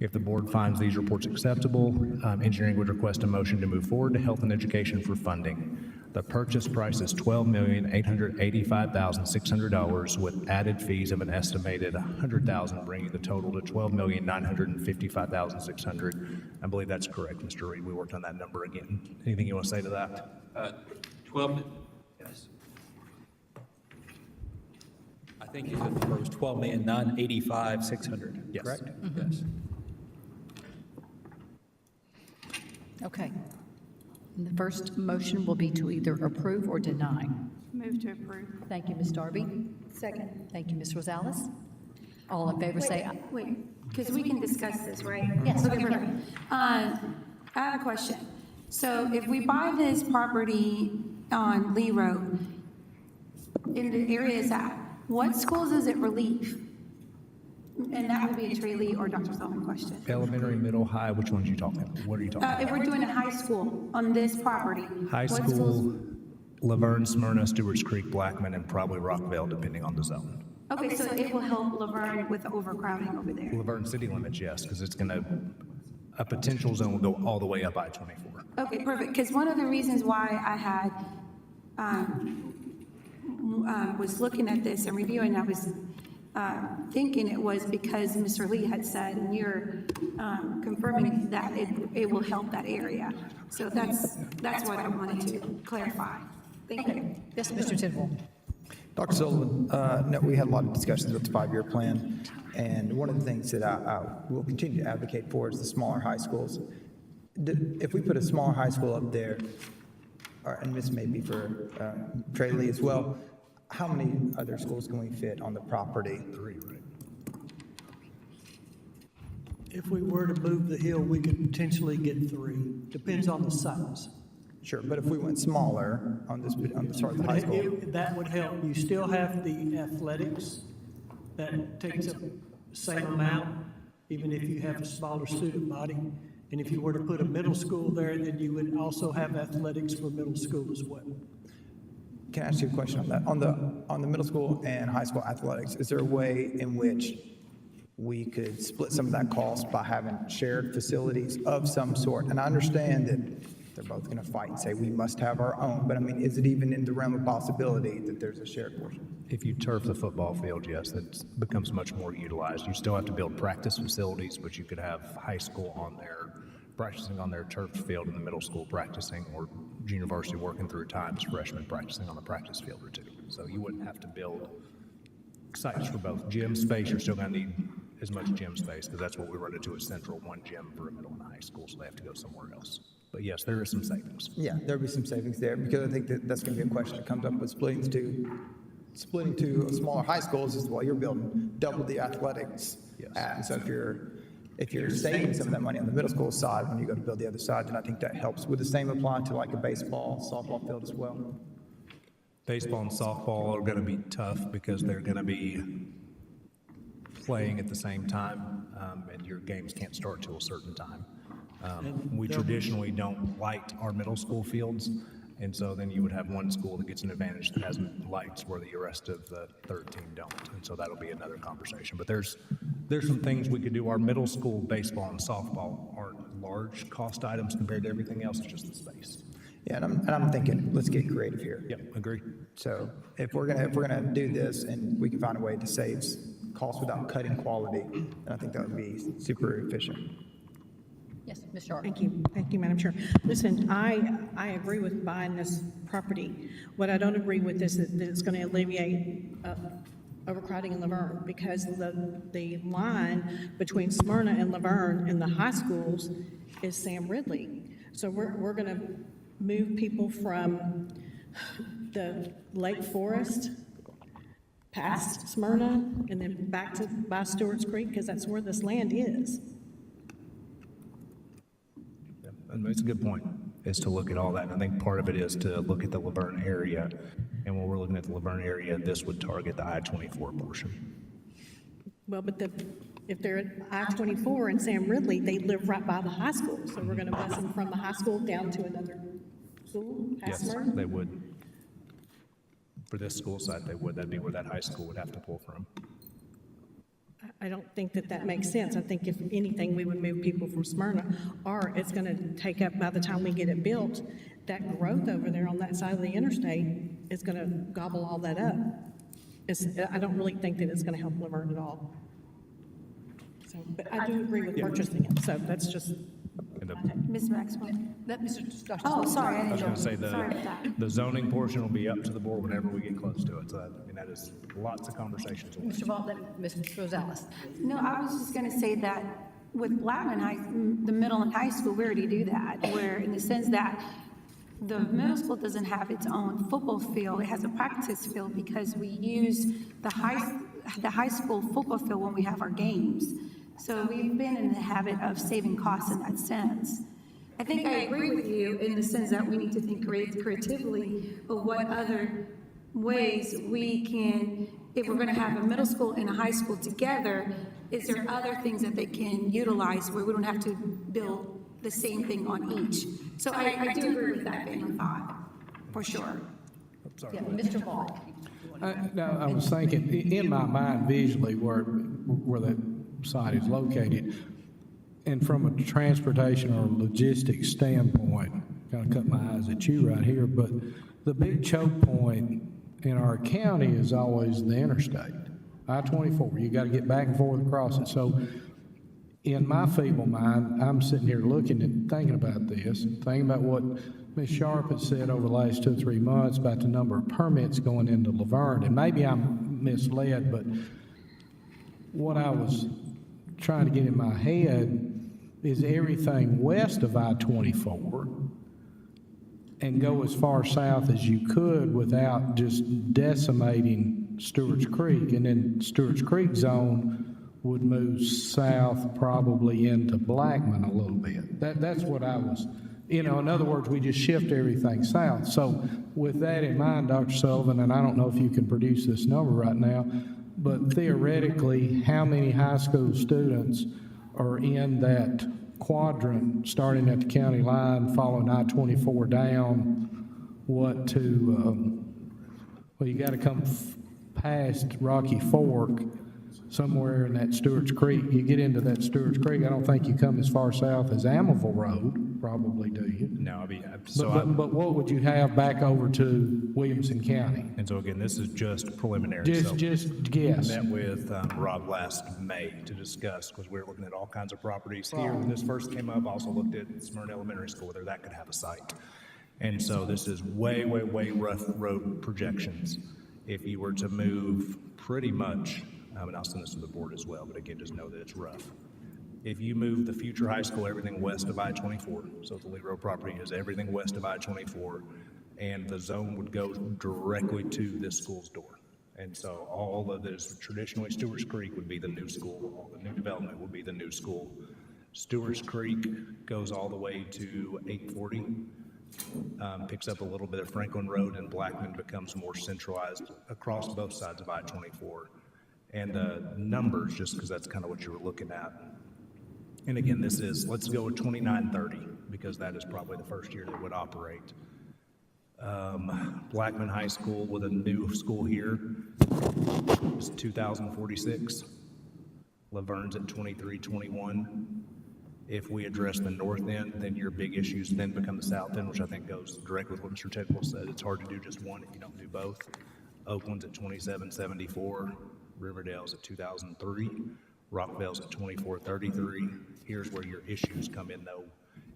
If the board finds these reports acceptable, engineering would request a motion to move forward to health and education for funding. The purchase price is $12,885,600 with added fees of an estimated $100,000, bringing the total to $12,955,600. I believe that's correct, Mr. Reed. We worked on that number again. Anything you want to say to that? 12, yes. I think you said the number was 12,985,600, Yes. correct? Mm-hmm. Yes. Okay. And the first motion will be to either approve or deny. Move to approve. Thank you, Ms. Darby. Second. Thank you, Ms. Rosales. All in favor say aye. Wait, because we can discuss this, right? Yes, Okay, we can. perfect. I have a question. So if we buy this property on Lee Road, in the area it's at, what schools does it relieve? And that would be a Trey Lee or Dr. Sullivan question. Elementary, middle, high, which ones are you talking about? What are you talking about? If we're doing a high school on this property. High what school, schools- Laverne, Smyrna, Stewart's Creek, Blackman, and probably Rockville, depending on the zone. Okay, so it will help Laverne with the overcrowding over there. Laverne city limits, yes, because it's going to, a potential zone will go all the way up I-24. Okay, perfect, because one of the reasons why I had, was looking at this and reviewing, I was thinking it was because Mr. Lee had said, and you're confirming that it will help that area. So that's what I wanted to clarify. Thank you. Yes, Mr. Tidwell. Dr. Sullivan, no, we had a lot of discussions with the 5-year plan, and one of the things that I will continue to advocate for is the smaller high schools. If we put a smaller high school up there, and this may be for Trey Lee as well, how many other schools can we fit on the property? 3, right? If we were to move the hill, we could potentially get 3. Depends on the size. Sure, but if we went smaller on the high school. That would help. You still have the athletics. That takes up the same amount, even if you have a smaller student body. And if you were to put a middle school there, then you would also have athletics for middle school as well. Can I ask you a question on that? On the middle school and high school athletics, is there a way in which we could split some of that cost by having shared facilities of some sort. And I understand that they're both going to fight and say we must have our own, but I mean, is it even in the realm of possibility that there's a shared portion? If you turf the football field, yes, that becomes much more utilized. You still have to build practice facilities, but you could have high school on there practicing on their turf field and the middle school practicing, or junior varsity working through times, freshmen practicing on the practice field or two. So you wouldn't have to build sites for both. Gym space, you're still going to need as much gym space, because that's what we run into at Central, one gym for a middle and high school, so they have to go somewhere else. But yes, there is some savings. Yeah, there'll be some savings there, because I think that that's going to be a question that comes up with splitting to smaller high schools is, well, you're building double the athletics. Yes. And so if you're saving some of that money on the middle school side, when you go to build the other side, then I think that helps. Would the same apply to like a baseball, softball field as well? Baseball and softball are going to be tough because they're going to be playing at the same time, and your games can't start till a certain time. We traditionally don't light our middle school fields, and so then you would have one school that gets an advantage that has lights where the rest of the third team don't, and so that'll be another conversation. But there's some things we could do. Our middle school baseball and softball aren't large cost items compared to everything else, it's just the space. Yeah, and I'm thinking, let's get creative here. Yep, agree. So if we're gonna do this and we can find a way to save costs without cutting quality, then I think that would be super efficient. Yes, Ms. Sharp. Thank you, Madam Chair. Listen, I agree with buying this property. What I don't agree with is that it's going to alleviate overcrowding in Laverne, because the line between Smyrna and Laverne in the high schools is Sam Ridley. So we're going to move people from the Lake Forest past Smyrna and then back to by Stewart's Creek, because that's where this land is. And it's a good point, is to look at all that. And I think part of it is to look at the Laverne area. And when we're looking at the Laverne area, this would target the I-24 portion. Well, but if they're at I-24 and Sam Ridley, they live right by the high school. So we're going to bus them from the high school down to another school past Yes, Smyrna? they would. For this school site, they would. That'd be where that high school would have to pull from. I don't think that makes sense. I think if anything, we would move people from Smyrna, or it's going to take up, by the time we get it built, that growth over there on that side of the interstate is going to gobble all that up. I don't really think that it's going to help Laverne at all. So, but I do agree with purchasing it, so that's just. Ms. Maxwell. Oh, sorry. I was going to say Sorry about that. the zoning portion will be up to the board whenever we get close to it. So that is lots of conversations. Mr. Vaughn, then Ms. Rosales. No, I was just going to say that with Blackman High, the middle and high school, we already do that, where in the sense that the middle school doesn't have its own football field. It has a practice field because we use the high school football field when we have our games. So we've been in the habit of saving costs in that sense. I think I agree with you in the sense that we need to think creatively of what other ways we can, if we're going to have a middle school and a high school together, is there other things that they can utilize where we don't have to build the same thing on each? So I do agree with that vein of thought, for sure. Yeah, Mr. Vaughn. Now, I was thinking, in my mind visually, where that site is located, and from a transportation or logistics standpoint, kind of cut my eyes at you right here, but the big choke point in our county is always the interstate, I-24. You got to get back and forth across it. So in my feeble mind, I'm sitting here looking and thinking about this, thinking about what Ms. Sharp has said over the last 2 or 3 months about the number of permits going into Laverne, and maybe I'm misled, but what I was trying to get in my head is everything west of I-24 and go as far south as you could without just decimating Stewart's Creek. And then Stewart's Creek zone would move south probably into Blackman a little bit. That's what I was, in other words, we just shift everything south. So with that in mind, Dr. Sullivan, and I don't know if you can produce this number right now, but theoretically, how many high school students are in that quadrant, starting at the county line, following I-24 down, well, you got to come past Rocky Fork somewhere in that Stewart's Creek. You get into that Stewart's Creek, I don't think you come as far south as Amaville Road, probably, do you? No, I'll be, But what would you have back over to Williamson County? and so again, this is just preliminary. So Just guess. I met with Rob last May to discuss, because we were looking at all kinds of properties here. When this first came up, I also looked at Smyrna Elementary School, whether that could have a site. And so this is way, way, way rough road projections. If you were to move pretty much, and I'll send this to the board as well, but again, just know that it's rough. If you move the future high school, everything west of I-24, so the Lee Road property is everything west of I-24, and the zone would go directly to this school's door. And so all of this, traditionally Stewart's Creek would be the new school, all the new development would be the new school. Stewart's Creek goes all the way to 840, picks up a little bit of Franklin Road, and Blackman becomes more centralized across both sides of I-24. And the numbers, just because that's kind of what you were looking at. And again, this is, let's go with 2930, because that is probably the first year that would operate. Blackman High School with a new school here is 2046. Laverne's at 2321. If we address the north end, then your big issues then become the south end, which I think goes directly with what Mr. Tidwell said. It's hard to do just one if you don't do both. Oakland's at 2774. Riverdale's at 2003. Rockville's at 2433. Here's where your issues come in, though,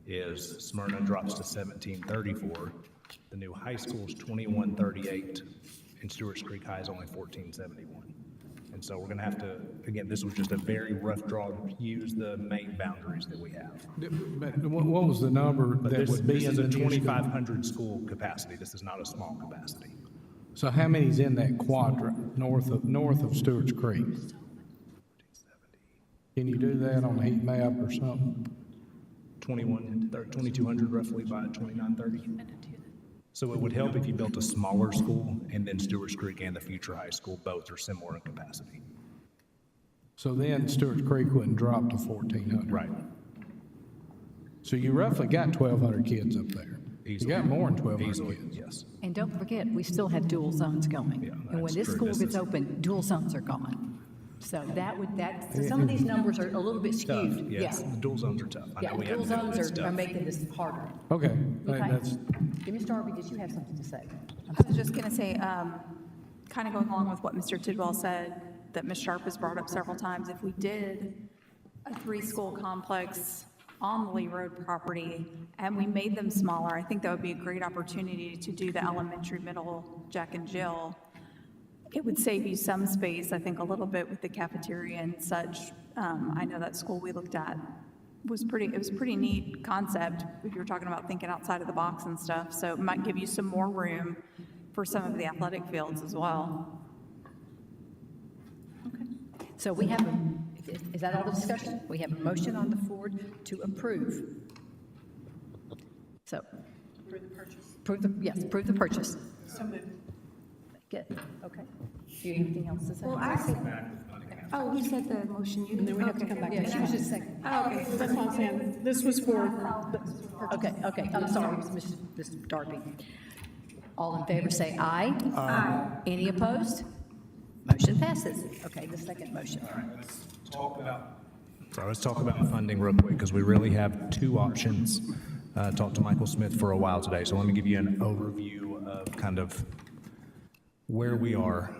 is Smyrna drops to 1734. The new high school is 2138, and Stewart's Creek High is only 1471. And so we're going to have to, again, this was just a very rough draw, use the main boundaries that we have. But what was the number But that this would be is in a the new school? 2,500 school capacity. This is not a small capacity. So how many's in that quadrant north of Stewart's Creek? Can you do that on a heat map or something? 2,200 roughly by 2930. So it would help if you built a smaller school, and then Stewart's Creek and the future high school both are similar in capacity. So then Stewart's Creek wouldn't drop to 1,400. Right. So you roughly got 1,200 kids up there. Easily. You got more than 1,200 Easily, kids. yes. And don't forget, we still have dual zones going. And when that's this true. school This gets is- open, dual zones are gone. So so some of these numbers are a little bit Tough, skewed. yes. Yeah. The dual zones are tough. I Yeah, know we dual have to do it, zones but it's are tough. making this harder. Okay, Okay. that's, Ms. Darby, did you have something to say? I was just going to say, kind of going along with what Mr. Tidwell said, that Ms. Sharp has brought up several times, if we did a three-school complex on the Lee Road property and we made them smaller, I think that would be a great opportunity to do the elementary, middle, Jack and Jill. It would save you some space, I think, a little bit with the cafeteria and such. I know that school we looked at it was a pretty neat concept if you were talking about thinking outside of the box and stuff. So it might give you some more room for some of the athletic fields as well. So we have, is that all the discussion? We have a motion on the floor to approve. So. For the purchase. Approve the purchase. So moved. Good, okay. Do you have anything else to say? Well, I said, oh, who said the motion? You And then we have to come back to Yeah, she was just saying. Oh, okay, that's what I'm saying. This was for. Okay, I'm sorry, Ms. Darby. All in favor, say aye. Aye. Any opposed? Motion passes. Okay, the second motion. Let's talk about funding real quick, because we really have two options. Talked to Michael Smith for a while today, so let me give you an overview of kind of where we are.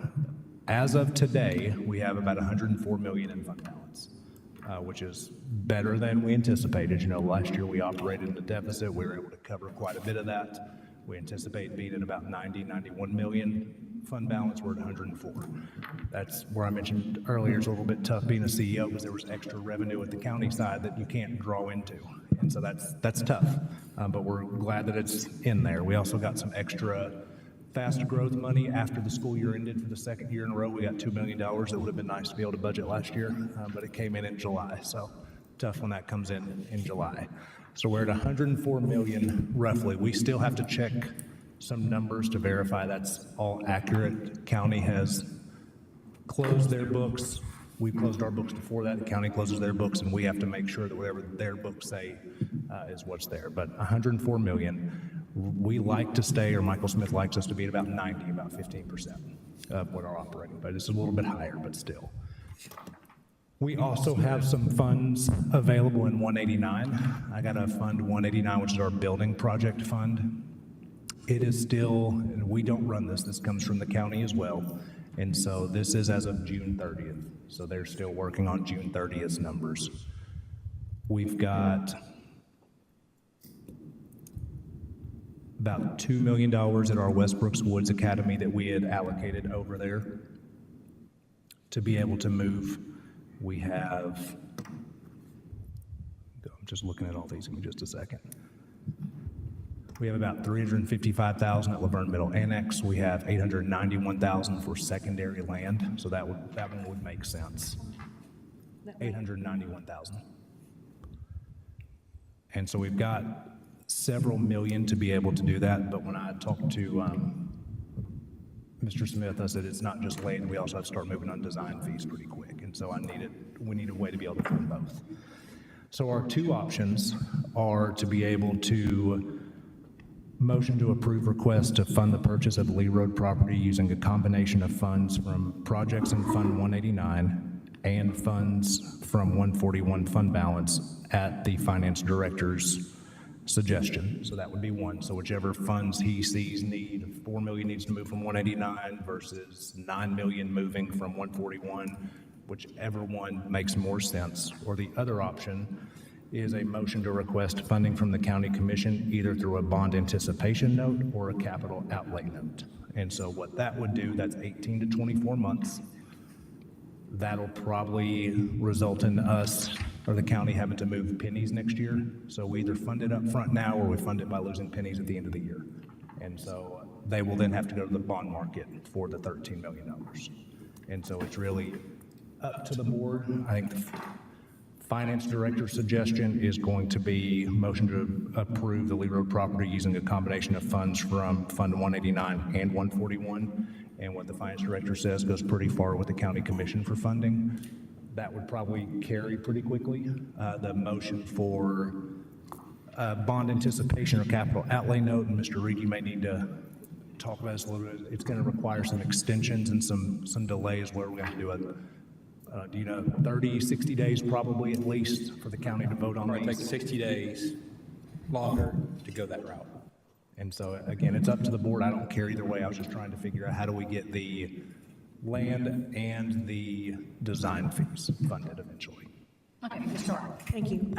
As of today, we have about $104 million in fund balance, which is better than we anticipated. You know, last year we operated in a deficit. We were able to cover quite a bit of that. We anticipate being at about 91 million fund balance. We're at 104. That's where I mentioned earlier it's a little bit tough being a CEO because there was extra revenue at the county side that you can't draw into. And so that's tough, but we're glad that it's in there. We also got some extra fast growth money after the school year ended for the second year in a row. We got $2 million. That would have been nice to be able to budget last year, but it came in July. So tough when that comes in July. So we're at 104 million roughly. We still have to check some numbers to verify that's all accurate. County has closed their books. We closed our books before that. The county closes their books, and we have to make sure that whatever their books say is what's there. But 104 million. We like to stay, or Michael Smith likes us to be at about 90, about 15% of what our operating budget is. A little bit higher, but still. We also have some funds available in 189. I got to fund 189, which is our building project fund. It is still, and we don't run this comes from the county as well. And so this is as of June 30th. So they're still working on June 30th numbers. We've got about $2 million at our Westbrooks Woods Academy that we had allocated over there to be able to move. We have, I'm just looking at all these, give me just a second. We have about $355,000 at Laverne Middle Annex. We have $891,000 for secondary land, so that one would make sense. $891,000. And so we've got several million to be able to do that, but when I talked to Mr. Smith, I said it's not just land, we also have to start moving on design fees pretty quick, and so we need a way to be able to fund both. So our two options are to be able to motion to approve request to fund the purchase of Lee Road property using a combination of funds from projects in Fund 189 and funds from 141 fund balance at the finance director's suggestion. So that would be one. So whichever funds he sees need, 4 million needs to move from 189 versus 9 million moving from 141, whichever one makes more sense. Or the other option is a motion to request funding from the county commission, either through a bond anticipation note or a capital outlay note. And so what that would do, that's 18 to 24 months. That'll probably result in us or the county having to move pennies next year. So we either fund it up front now or we fund it by losing pennies at the end of the year. And so they will then have to go to the bond market for the $13 million. And so it's really up to the board. I think the finance director's suggestion is going to be motion to approve the Lee Road property using a combination of funds from Fund 189 and 141. And what the finance director says goes pretty far with the county commission for funding. That would probably carry pretty quickly. The motion for bond anticipation or capital outlay note, and Mr. Reed, you may need to talk about this a little bit. It's going to require some extensions and some delays where we're going to do a 30, 60 days probably at least for the county to vote on It these. takes 60 days longer to go that route. And so, again, it's up to the board. I don't care either way. I was just trying to figure out how do we get the land and the design fees funded eventually. Okay, Ms. Stark. Thank you.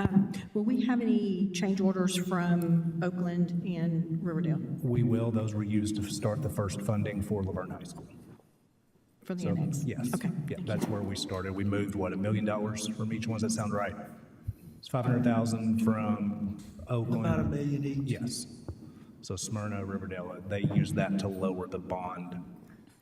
Will we have any change orders from Oakland and Riverdale We will. Those were used to start the first funding for Laverne High School. for the So, annex? yes. Okay. Yeah, that's where we started. We moved, what, $1 million from each one? Does that sound right? It's 500,000 from Oakland. About $1 million each. Yes. So Smyrna, Riverdale, they use that to lower the bond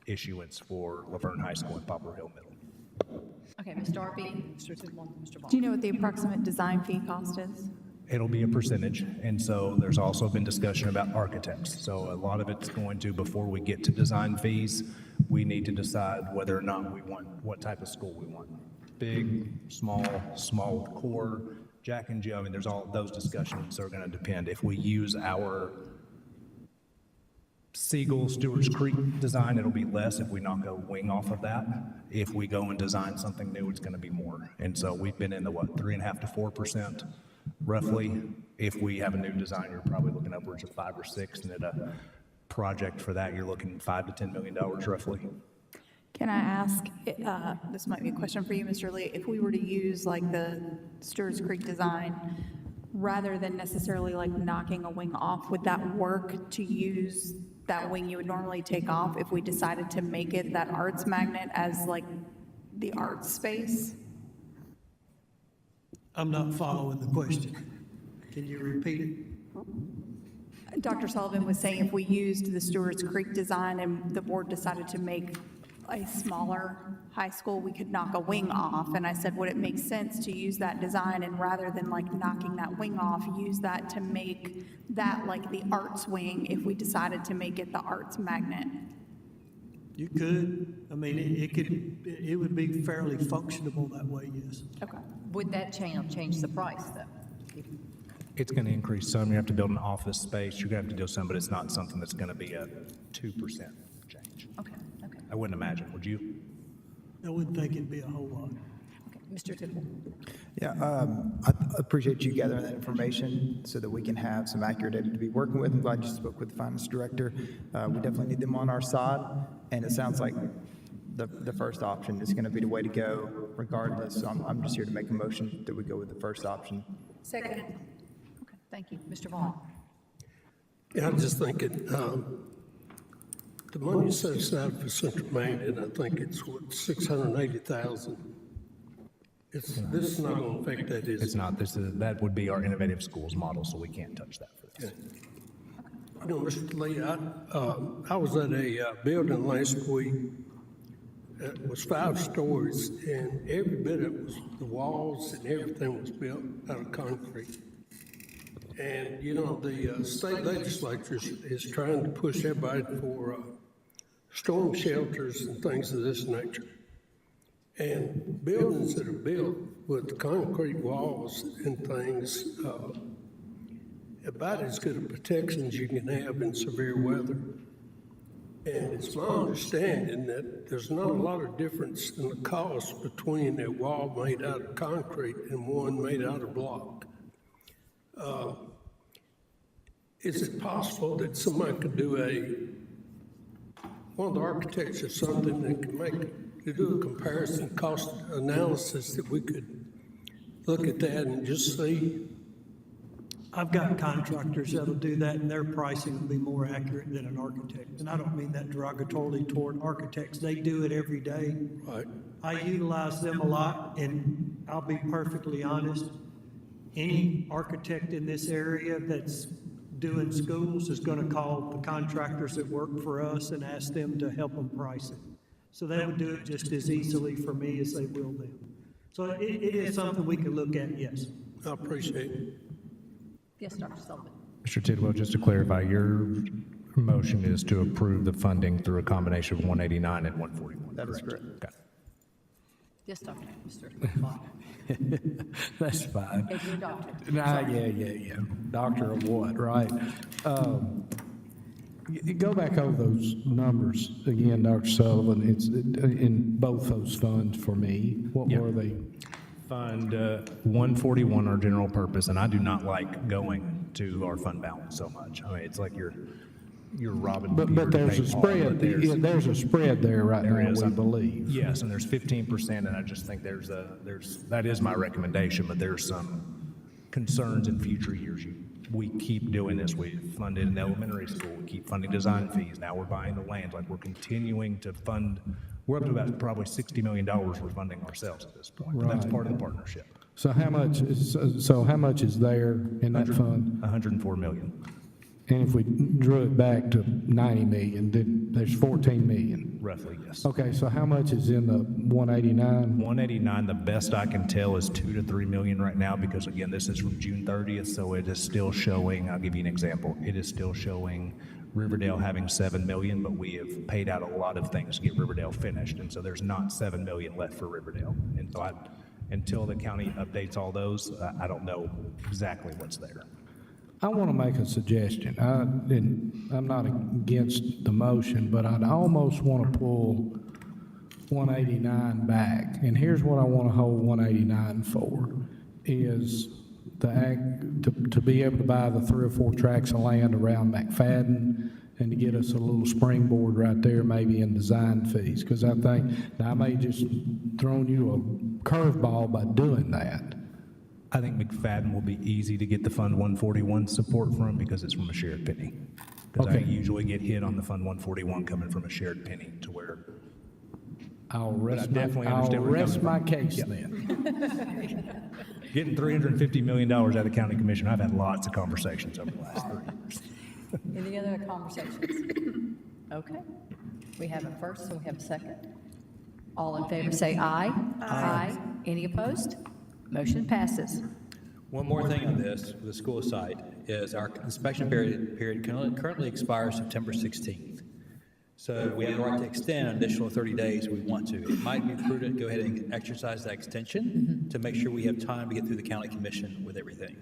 issuance for Laverne High School and Poplar Hill Middle. Okay, Ms. Darby, Mr. Ball. Do you know what the approximate design fee cost is? It'll be a percentage, and so there's also been discussion about architects. So a lot of it's going to, before we get to design fees, we need to decide whether or not we want, what type of school we want. Big, small core, Jack and Jill, I mean, there's all those discussions are gonna depend. If we use our Siegel, Stewart's Creek design, it'll be less if we knock a wing off of that. If we go and design something new, it's gonna be more. And so we've been in the, 3.5% to 4%, roughly. If we have a new design, you're probably looking upwards of 5 or 6, and at a project for that, you're looking $5 to $10 million roughly. Can I ask, this might be a question for you, Mr. Lee, if we were to use like the Stewart's Creek design, rather than necessarily like knocking a wing off, would that work to use that wing you would normally take off if we decided to make it that arts magnet as like the art space? I'm not following the question. Can you repeat it? Dr. Sullivan was saying if we used the Stewart's Creek design and the board decided to make a smaller high school, we could knock a wing off. And I said, would it make sense to use that design and rather than like knocking that wing off, use that to make that like the arts wing if we decided to make it the arts magnet? You could. I mean, it would be fairly functionable that way, yes. Okay. Would that change the price, though? It's gonna increase some. You have to build an office space. You're gonna have to do some, but it's not something that's gonna be a 2% change. Okay. I wouldn't imagine, would you? I wouldn't think it'd be a whole lot. Mr. Tidwell. Yeah, I appreciate you gathering that information so that we can have some accurate data to be working with. I'm glad you spoke with the finance director. We definitely need them on our side, and it sounds like the first option is going to be the way to go regardless. So I'm just here to make a motion that we go with the first option. Second. Okay, thank you. Mr. Vaughn. Yeah, I'm just thinking, the money set aside for Central Maine, and I think it's what, 680,000. This is not going to affect that, is it? It's not. That would be our innovative schools model, so we can't touch that for this. You know, Mr. Lee, I was at a building last week. It was 5 stories, and every bit of it was, the walls and everything was built out of concrete. And, you know, the state legislature is trying to push everybody for storm shelters and things of this nature. And buildings that are built with concrete walls and things, about as good a protection as you can have in severe weather. And it's my understanding that there's not a lot of difference in the cost between a wall made out of concrete and one made out of block. Is it possible that somebody could do one of the architects or something that could do a comparison cost analysis that we could look at that and just see? I've got contractors that'll do that, and their pricing will be more accurate than an architect. And I don't mean that derogatorily toward architects. They do it every day. Right. I utilize them a lot, and I'll be perfectly honest. Any architect in this area that's doing schools is going to call the contractors that work for us and ask them to help them price it. So they would do it just as easily for me as they will them. So it is something we can look at, yes. I appreciate it. Yes, Dr. Sullivan. Mr. Tidwell, just to clarify, your motion is to approve the funding through a combination of 189 and 141. That is correct. Okay. Yes, Doctor. Mr. Vaughn. That's fine. Is your doctor? Nah, yeah. Doctor of what, right? Go back over those numbers again, Dr. Sullivan. It's in both those funds for me. What were they? Fund 141, our general purpose, and I do not like going to our fund balance so much. I mean, it's like you're robbing. But there's a spread. There's a spread there right now, we believe. Yes, and there's 15%, and I just think that is my recommendation, but there's some concerns in future years. We keep doing this. We funded an elementary school. We keep funding design fees. Now we're buying the land. Like, we're continuing to fund. We're up to about probably $60 million we're funding ourselves at this point. Right. That's part of the partnership. So how much is there in that fund? 104 million. And if we drew it back to 90 million, then there's 14 million. Roughly, yes. Okay, so how much is in the 189? 189, the best I can tell is 2 to 3 million right now, because again, this is from June 30th, so it is still showing, I'll give you an example, it is still showing Riverdale having 7 million, but we have paid out a lot of things to get Riverdale finished, and so there's not 7 million left for Riverdale. And so until the county updates all those, I don't know exactly what's there. I want to make a suggestion. I'm not against the motion, but I'd almost want to pull 189 back. And here's what I want to hold 189 for, is to be able to buy the 3 or 4 tracts of land around McFadden and to get us a little springboard right there, maybe in design fees. Because I think, now I may just thrown you a curveball by doing that. I think McFadden will be easy to get the Fund 141 support from, because it's from a shared penny. Because I usually get hit on the Fund 141 coming from a shared penny, to where I'll rest my case then. Getting $350 million out of the county commission, I've had lots of conversations over the last 3 years. Any other conversations? Okay. We have a first, so we have a second. All in favor say aye. Aye. Any opposed? Motion passes. One more thing on this, for the school site, is our inspection period currently expires September 16th. So we have the right to extend an additional 30 days if we want to. It might be prudent to go ahead and exercise that extension to make sure we have time to get through the county commission with everything.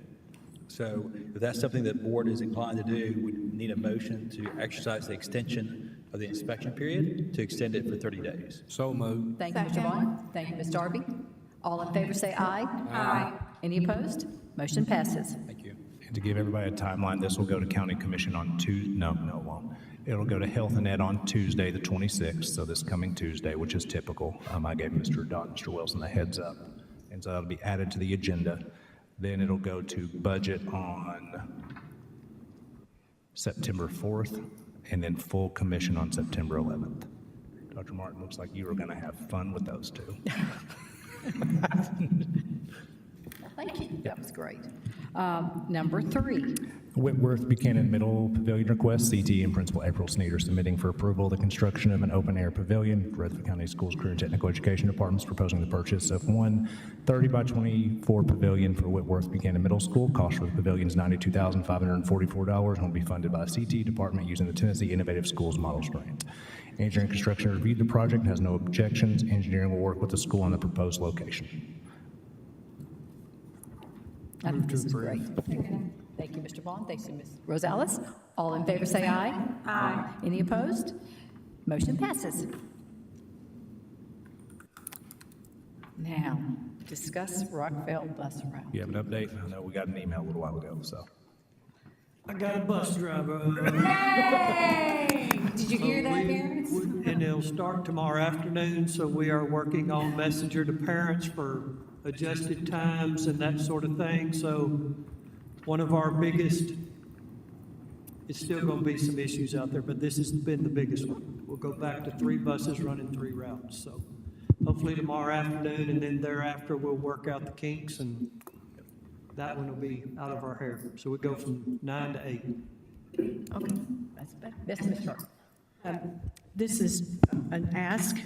So if that's something that the board is inclined to do, we need a motion to exercise the extension of the inspection period to extend it for 30 days. So moved. Thank you, Mr. Vaughn. Thank you, Ms. Darby. All in favor say aye. Aye. Any opposed? Motion passes. Thank you. And to give everybody a timeline, this will go to County Commission on Tuesday. No, it won't. It'll go to Health and Ed on Tuesday, the 26th, so this coming Tuesday, which is typical. I gave Mr. Wilson a heads up, and so that'll be added to the agenda. Then it'll go to budget on September 4th, and then full commission on September 11th. Dr. Martin, looks like you were going to have fun with those two. Thank you. That was great. Number 3. Whitworth Buchanan Middle Pavilion request, CT and Principal April Sneed are submitting for approval the construction of an open-air pavilion. Rutherford County Schools Career and Technical Education Department is proposing the purchase of one 30 by 24 pavilion for Whitworth Buchanan Middle School. Cost for the pavilion is $92,544 and will be funded by the CT Department using the Tennessee Innovative Schools Models Grant. Engineering Construction reviewed the project and has no objections. Engineering will work with the school on the proposed location. I think this is great. Thank you, Mr. Vaughn. Thank you, Ms. Rosales. All in favor say aye. Aye. Any opposed? Motion passes. Now, discuss Rockville bus route. You have an update? I know we got an email a little while ago, so. I got a bus driver. Hey! Did you hear that, parents? And it'll start tomorrow afternoon, so we are working on messenger to parents for adjusted times and that sort of thing. So one of our biggest, it's still going to be some issues out there, but this has been the biggest one. We'll go back to 3 buses running 3 routes. So hopefully tomorrow afternoon, and then thereafter we'll work out the kinks, and that one will be out of our hair. So we go from 9 to 8. Okay, that's better. Yes, Ms. Sharp. This is an ask.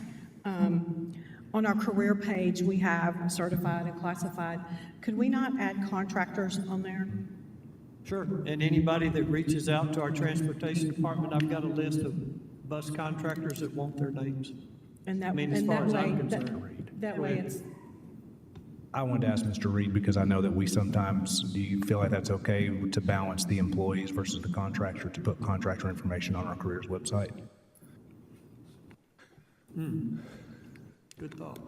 On our career page, we have certified and classified. Could we not add contractors on there? Sure. And anybody that reaches out to our transportation department, I've got a list of bus contractors that want their names. And that, I mean, as and far that as way, I'm concerned. that way it's, I wanted to ask Mr. Reed, because I know that we sometimes, do you feel like that's okay to balance the employees versus the contractor, to put contractor information on our careers website? Good thought.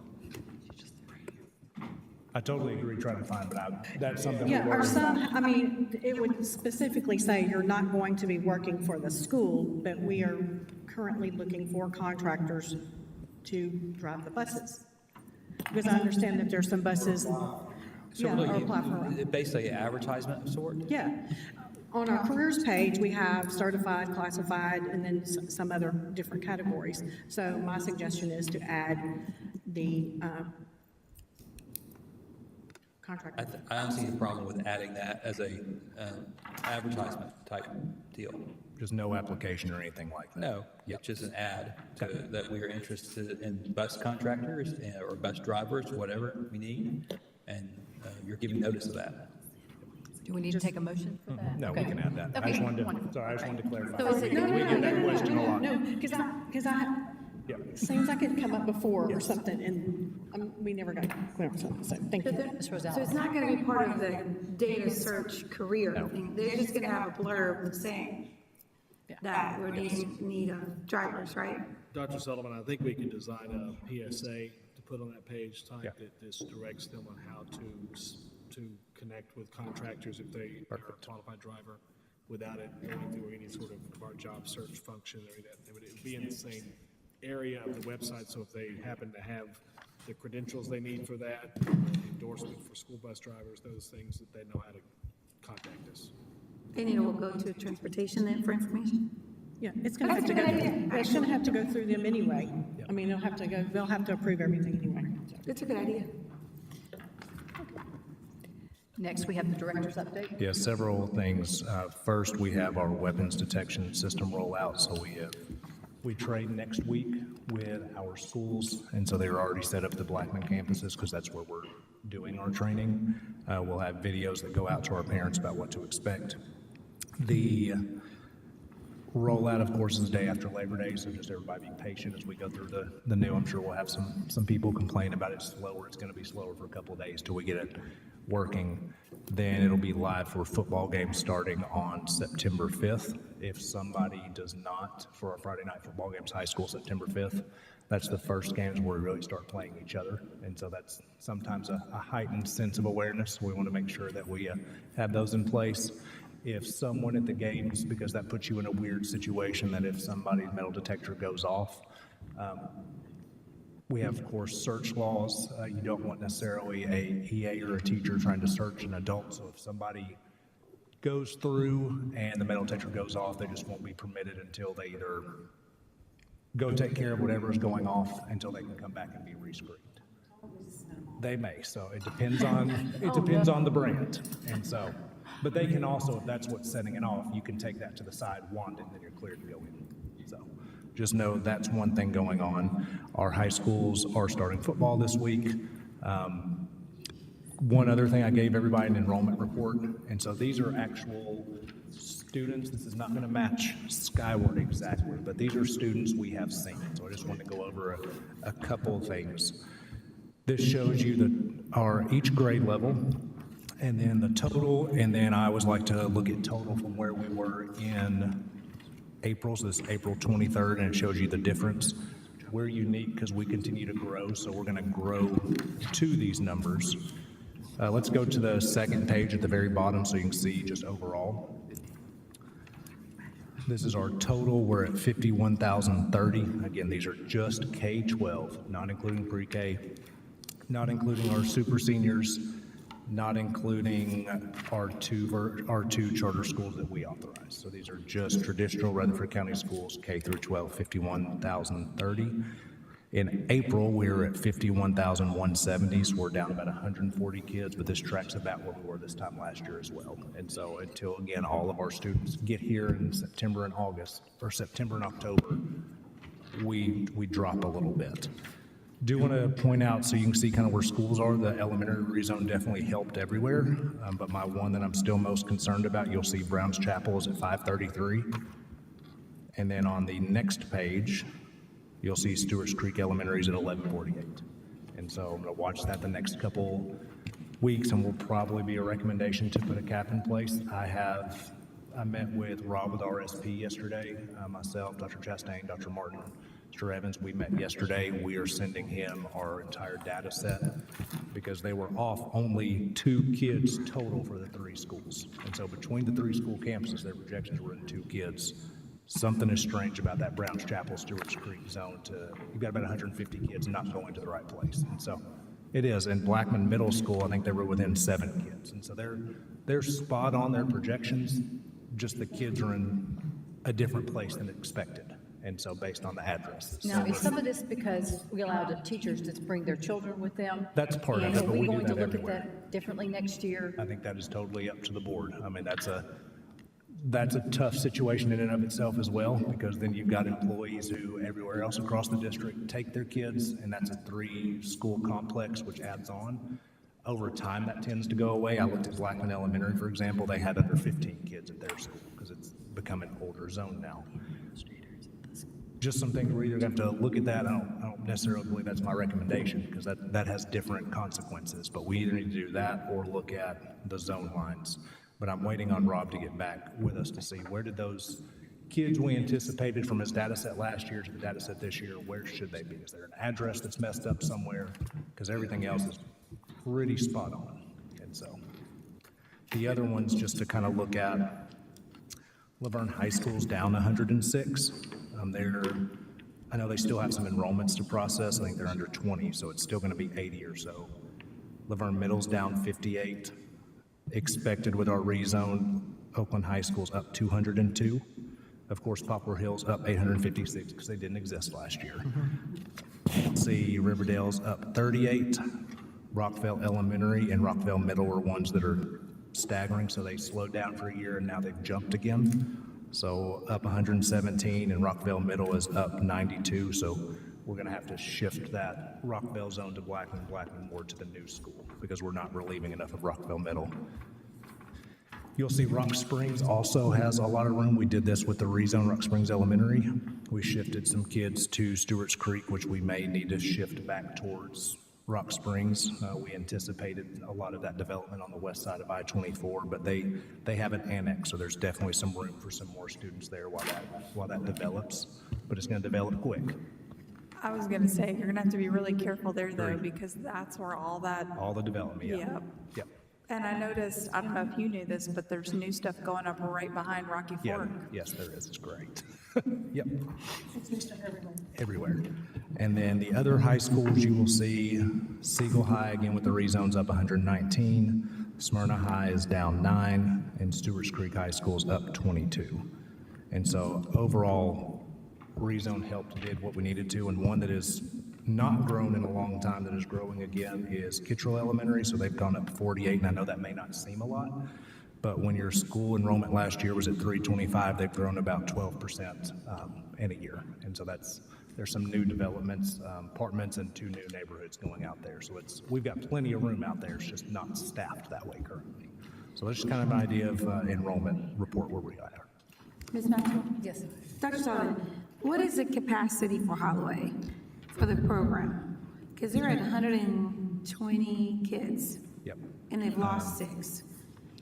I totally agree, trying to find, but that's something yeah, we're or working on. some, I mean, it would specifically say you're not going to be working for the school, but we are currently looking for contractors to drive the buses. Because I understand that there's some buses, So yeah, really, or apply for. basically an advertisement of sort? Yeah. On our careers page, we have certified, classified, and then some other different categories. So my suggestion is to add the contractor. I don't see a problem with adding that as a advertisement type deal. Just no application or anything like that? No, it's just an ad that we are interested in bus contractors or bus drivers, whatever we need, and you're giving notice of that. Do we need to take a motion for that? No, Okay. we can add that. I Okay, just wanted wonderful. to, sorry, I just wanted to clarify. So is it- We get that question a lot. No, because I, Yeah. seems like it come up before or something, and we never got clear on something, so thank you. Ms. Rosales. So it's not going to be part of the data search career thing. They're just going to have a blurb saying that we're need of drivers, right? Dr. Sullivan, I think we can design a PSA to put on that page type that this directs them on how to connect with contractors if they are a qualified driver without it going through any sort of our job search function or that. It would be in the same area of the website, so if they happen to have the credentials they need for that, endorsement for school bus drivers, those things, that they know how to contact us. And it will go to transportation then for information? Yeah, it's gonna have to go, it's gonna have to go through them anyway. I mean, they'll have to approve everything anyway. That's a good idea. Next, we have the director's update. Yeah, several things. First, we have our weapons detection system rollout, so we train next week with our schools, and so they're already set up at the Blackman campuses because that's where we're doing our training. We'll have videos that go out to our parents about what to expect. The rollout, of course, is the day after Labor Day, so just everybody be patient as we go through the new. I'm sure we'll have some people complain about it slower. It's going to be slower for a couple of days till we get it working, then it'll be live for football games starting on September 5th. If somebody does not, for our Friday night football games, high school, September 5th, that's the first games where we really start playing each other. And so that's sometimes a heightened sense of awareness. We want to make sure that we have those in place. If someone at the games, because that puts you in a weird situation, that if somebody's metal detector goes off, we have, of course, search laws. You don't want necessarily a EA or a teacher trying to search an adult. So if somebody goes through and the metal detector goes off, they just won't be permitted until they either go take care of whatever is going off until they can come back and be rescreened. They may, so it depends on the brand. And so, but they can also, if that's what's setting it off, you can take that to the side, wand it, and then you're cleared to go in. So just know that's one thing going on. Our high schools are starting football this week. One other thing, I gave everybody an enrollment report, and so these are actual students. This is not going to match Skyward exactly, but these are students we have seen. So I just want to go over a couple of things. This shows you each grade level, and then the total, and then I always like to look at total from where we were in April, so this is April 23rd, and it shows you the difference. We're unique because we continue to grow, so we're going to grow to these numbers. Let's go to the second page at the very bottom so you can see just overall. This is our total. We're at 51,030. Again, these are just K-12, not including pre-K, not including our super seniors, not including our two charter schools that we authorize. So these are just traditional Rutherford County schools, K through 12, 51,030. In April, we were at 51,170, so we're down about 140 kids, but this tracks about where we were this time last year as well. And so until, again, all of our students get here in September and August, or September and October, we drop a little bit. Do want to point out, so you can see kind of where schools are, the elementary rezone definitely helped everywhere, but my one that I'm still most concerned about, you'll see Browns Chapel is at 533. And then on the next page, you'll see Stewart's Creek Elementary is at 1148. And so I'm going to watch that the next couple weeks, and will probably be a recommendation to put a cap in place. I met with Rob with RSP yesterday, myself, Dr. Chastain, Dr. Martin, Mr. Evans. We met yesterday. We are sending him our entire data set because they were off only 2 kids total for the 3 schools. And so between the 3 school campuses, their projections were in 2 kids. Something is strange about that Browns Chapel, Stewart's Creek zone. You've got about 150 kids not going to the right place. And so it is. In Blackman Middle School, I think they were within 7 kids. And so they're spot on their projections, just the kids are in a different place than expected. And so based on the addresses. Now, is some of this because we allow the teachers to bring their children with them? That's part of it, And but are we we do going to that look at everywhere. that differently next year? I think that is totally up to the board. I mean, that's a tough situation in and of itself as well, because then you've got employees who everywhere else across the district take their kids, and that's a 3-school complex, which adds on. Over time, that tends to go away. I looked at Blackman Elementary, for example. They had under 15 kids at their school because it's become an older zone now. Just some things we're either going to have to look at that. I don't necessarily believe that's my recommendation, because that has different consequences, but we either need to do that or look at the zone lines. But I'm waiting on Rob to get back with us to see where did those kids we anticipated from his data set last year to the data set this year, where should they be? Is there an address that's messed up somewhere? Because everything else is pretty spot on. And so the other ones, just to kind of look at, Laverne High School's down 106. I know they still have some enrollments to process. I think they're under 20, so it's still going to be 80 or so. Laverne Middle's down 58. Expected with our rezone. Oakland High School's up 202. Of course, Poplar Hill's up 856 because they didn't exist last year. See, Riverdale's up 38. Rockville Elementary and Rockville Middle were ones that are staggering, so they slowed down for a year and now they've jumped again. So up 117, and Rockville Middle is up 92. So we're going to have to shift that Rockville zone to Blackman more to the new school because we're not relieving enough of Rockville Middle. You'll see Rock Springs also has a lot of room. We did this with the rezone Rock Springs Elementary. We shifted some kids to Stewart's Creek, which we may need to shift back towards Rock Springs. We anticipated a lot of that development on the west side of I-24, but they have an annex, so there's definitely some room for some more students there while that develops, but it's going to develop quick. I was going to say, you're going to have to be really careful there, though, because that's where all the development, yeah. Yep. Yep. And I noticed, I don't know if you knew this, but there's new stuff going up right behind Rocky Yeah, Fork. yes, there is. It's great. Yep. It's new stuff everywhere. Everywhere. And then the other high schools you will see, Siegel High, again with the rezones up 119, Smyrna High is down 9, and Stewart's Creek High School is up 22. And so overall, rezone helped, did what we needed to, and one that is not grown in a long time that is growing again is Kittrell Elementary, so they've gone up 48, and I know that may not seem a lot, but when your school enrollment last year was at 325, they've grown about 12% in a year. And so there's some new developments, apartments, and 2 new neighborhoods going out there. So we've got plenty of room out there. It's just not staffed that way currently. So that's just kind of an idea of enrollment report where we are. Ms. Maxwell? Yes. Dr. Sullivan, what is the capacity for Holloway for the program? Because they're at 120 kids. Yep. And they've lost 6.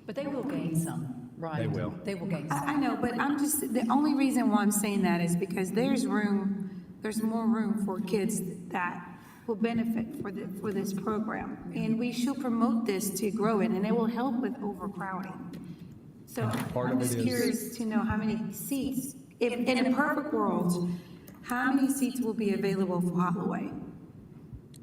But they will gain some, right? They will. They will gain some. I know, but the only reason why I'm saying that is because there's more room for kids that will benefit for this program. And we should promote this to grow it, and it will help with overcrowding. So I'm just curious to know how many seats, if in a perfect world, how many seats will be available for Holloway?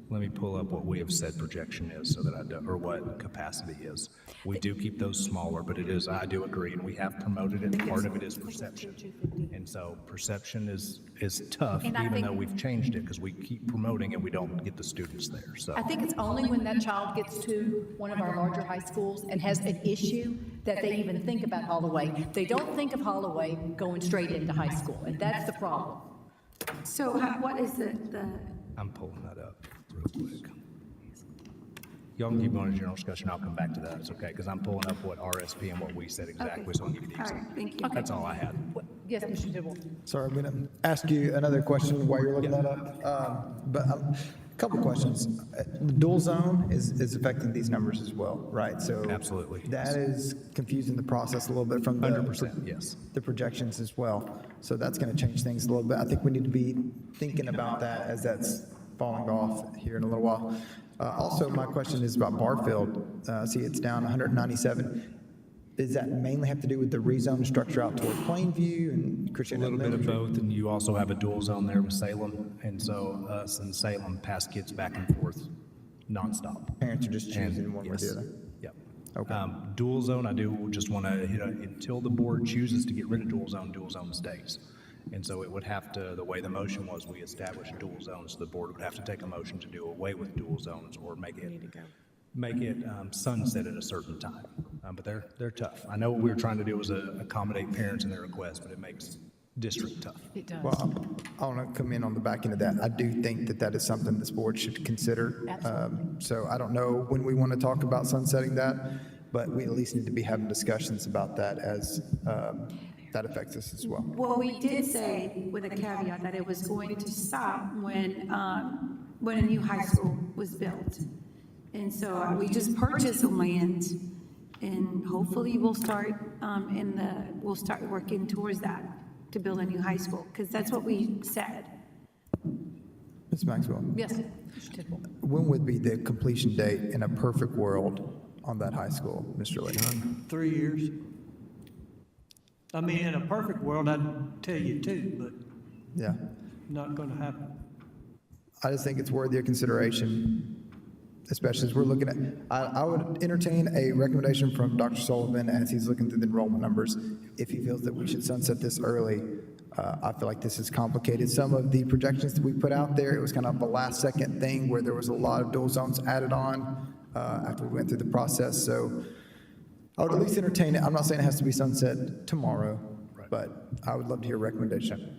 Let me pull up what we have said projection is so that I don't, or what capacity is. We do keep those smaller, but it is, I do agree, and we have promoted it. Part of it is perception. And so perception is tough, even though we've changed it, because we keep promoting and we don't get the students there, so. I think it's only when that child gets to one of our larger high schools and has an issue that they even think about Holloway. They don't think of Holloway going straight into high school, and that's the problem. So what is the I'm pulling that up real quick. Y'all can keep going in general discussion. I'll come back to that. It's okay, because I'm pulling up what RSP and what we said exactly, so I'll give you the All right, example. thank you. That's all I had. Yes, Mr. Dibble. Sorry, I'm going to ask you another question while you're looking that up. But a couple questions. Dual zone is affecting these numbers as well, right? So Absolutely. that is confusing the process a little bit from the 100%, yes. the projections as well. So that's going to change things a little bit. I think we need to be thinking about that as that's falling off here in a little while. Also, my question is about Barfield. See, it's down 197. Does that mainly have to do with the rezone structure out toward Plainview and A Christian little bit of Elementary? both, and you also have a dual zone there with Salem, and so us and Salem pass kids back and forth nonstop. Parents are just choosing And one or yes, the other? Yep. Okay. Dual zone, I do just want to hit until the board chooses to get rid of dual zone stays. And so it would have to, the way the motion was, we established dual zones, so the board would have to take a motion to do away with dual zones or make it sunset at a certain time. But they're tough. I know what we were trying to do was accommodate parents in their requests, but it makes district tough. It does. Well, I want to come in on the back end of that. I do think that that is something this board should consider. So I don't know when we want to talk about sunsetting that, but we at least need to be having discussions about that as that affects us as well. Well, we did say with a caveat that it was going to stop when a new high school was built. And so we just purchased the land, and hopefully we'll start working towards that to build a new high school, because that's what we said. Ms. Maxwell? Yes, Mr. Tidwell. When would be the completion date in a perfect world on that high school, Mr. Lee? 3 years. I mean, in a perfect world, I'd tell you 2, but Yeah. not going to happen. I just think it's worthy of consideration, especially as we're looking at, I would entertain a recommendation from Dr. Sullivan as he's looking through the enrollment numbers. If he feels that we should sunset this early, I feel like this is complicated. Some of the projections that we put out there, it was kind of a last second thing where there was a lot of dual zones added on after we went through the process. So I would at least entertain it. I'm not saying it has to be sunset tomorrow, but I would love to hear a recommendation.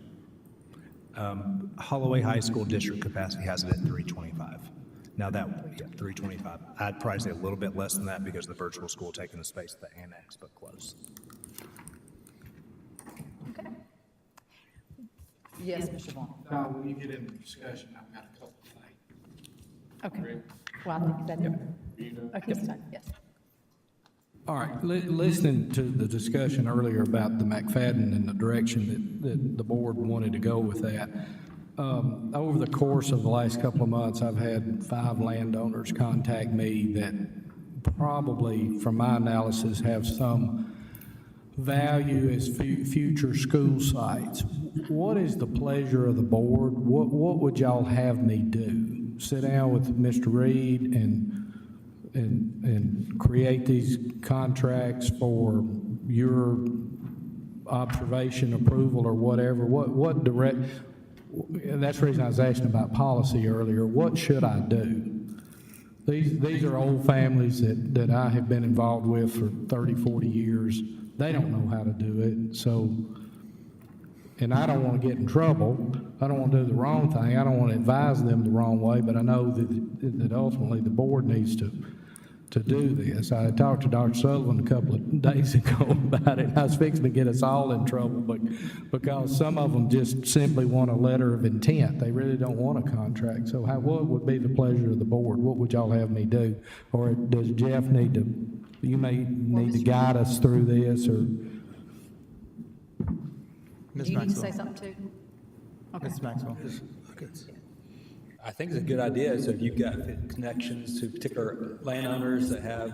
Holloway High School district capacity has it at 325. Now 325. I'd probably say a little bit less than that because the virtual school taking the space of the annex, but close. Okay. Yes, Mr. Vaughn. When you get into discussion, I've got a couple of things. Okay. Well, I think that it. Okay, it's done, yes. All right, listening to the discussion earlier about the McFadden and the direction that the board wanted to go with that, over the course of the last couple of months, I've had 5 landowners contact me that probably, from my analysis, have some value as future school sites. What is the pleasure of the board? What would y'all have me do? Sit down with Mr. Reed and create these contracts for your observation, approval, or whatever? What direct? That's the reason I was asking about policy earlier. What should I do? These are old families that I have been involved with for 30, 40 years. They don't know how to do it, so, and I don't want to get in trouble. I don't want to do the wrong thing. I don't want to advise them the wrong way, but I know that ultimately the board needs to do this. I talked to Dr. Sullivan a couple of days ago about it, and I was fixing to get us all in trouble, but because some of them just simply want a letter of intent. They really don't want a contract. So what would be the pleasure of the board? What would y'all have me do? Or does Jeff you may need to guide us through this, or? Do you need to say something too? Okay. Ms. Maxwell. I think it's a good idea. So if you've got connections to particular landowners that have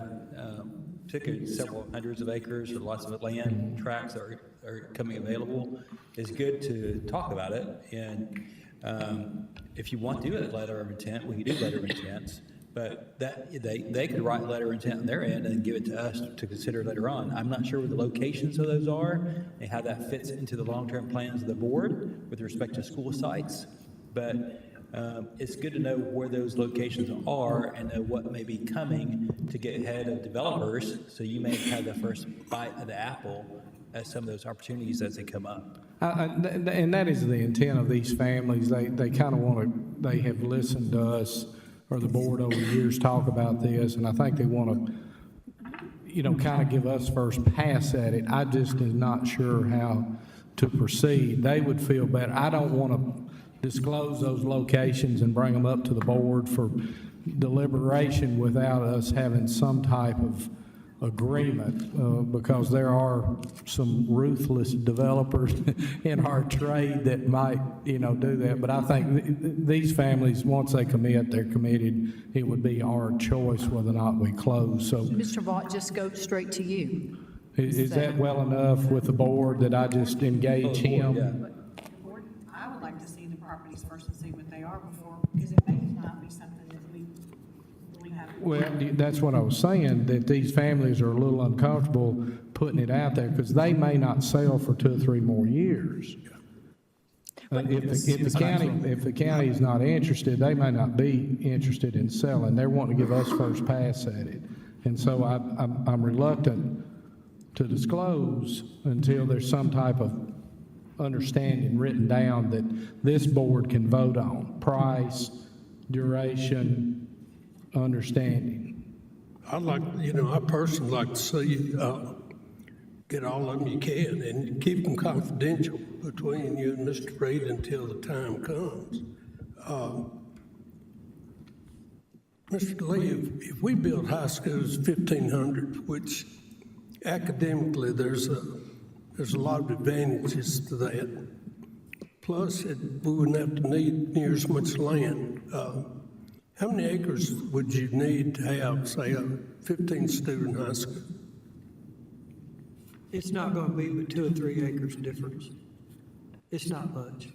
particularly several hundreds of acres or lots of land tracts that are coming available, it's good to talk about it. And if you want to do a letter of intent, we can do letter of intents. But that they could write a letter of intent on their end and give it to us to consider later on. I'm not sure where the locations of those are and how that fits into the long-term plans of the board with respect to school sites. But it's good to know where those locations are and know what may be coming to get ahead of developers, so you may have the first bite of the apple at some of those opportunities as they come up. And that is the intent of these families. They kind of want to, they have listened to us or the board over the years talk about this, and I think they want to, kind of give us first pass at it. I just am not sure how to proceed. They would feel better. I don't want to disclose those locations and bring them up to the board for deliberation without us having some type of agreement, because there are some ruthless developers in our trade that might, do that. But I think these families, once they commit, they're committed. It would be our choice whether or not we close. So, Mr. Vaught, just go straight to you. Is that well enough with the board that I just engage him? Yeah. I would like to see the properties first and see what they are before, because it may not be something that we have. Well, that's what I was saying, that these families are a little uncomfortable putting it out there because they may not sell for 2 or 3 more years. If the county is not interested, they may not be interested in selling. They're wanting to give us first pass at it. And so I'm reluctant to disclose until there's some type of understanding written down that this board can vote on: price, duration, understanding. I personally like to see you get all of them you can and keep them confidential between you and Mr. Reed until the time comes. Mr. Lee, if we build high schools 1,500, which academically there's a lot of advantages to that, plus we wouldn't have to need near as much land. How many acres would you need to have, say, a 15-student high school? It's not going to be but 2 or 3 acres difference. It's not much.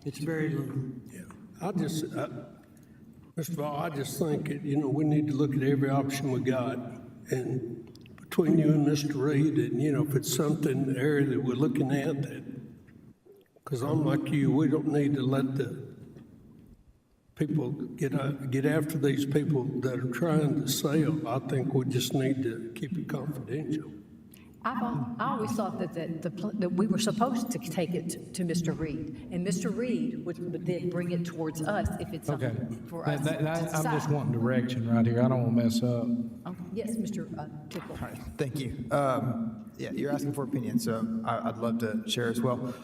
It's very little. Yeah, Mr. Ball, I just think, we need to look at every option we got. And between you and Mr. Reed, and, if it's something, area that we're looking at, because I'm like you, we don't need to let the people get after these people that are trying to sell. I think we just need to keep it confidential. I always thought that we were supposed to take it to Mr. Reed, and Mr. Reed would then bring it towards us if it's something for us to decide. I'm just wanting direction right here. I don't want to mess up. Yes, Mr. Tickle. All right, thank you. Yeah, you're asking for opinion, so I'd love to share as well.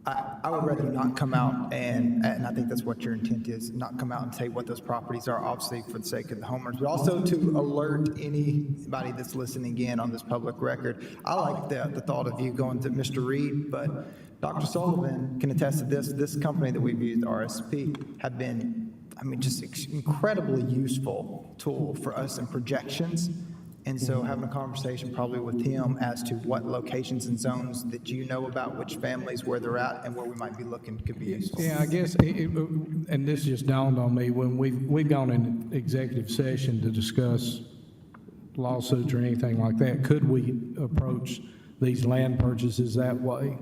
I would rather not come out and I think that's what your intent is, not come out and say what those properties are, obviously for the sake of the homeowners, but also to alert anybody that's listening in on this public record. I like the thought of you going to Mr. Reed, but Dr. Sullivan can attest to this. This company that we've used, RSP, have been, I mean, just incredibly useful tool for us in projections. And so having a conversation probably with him as to what locations and zones that you know about, which families, where they're at, and where we might be looking could be useful. Yeah, I guess, and this just dawned on me, when we've gone in executive session to discuss lawsuits or anything like that, could we approach these land purchases that way?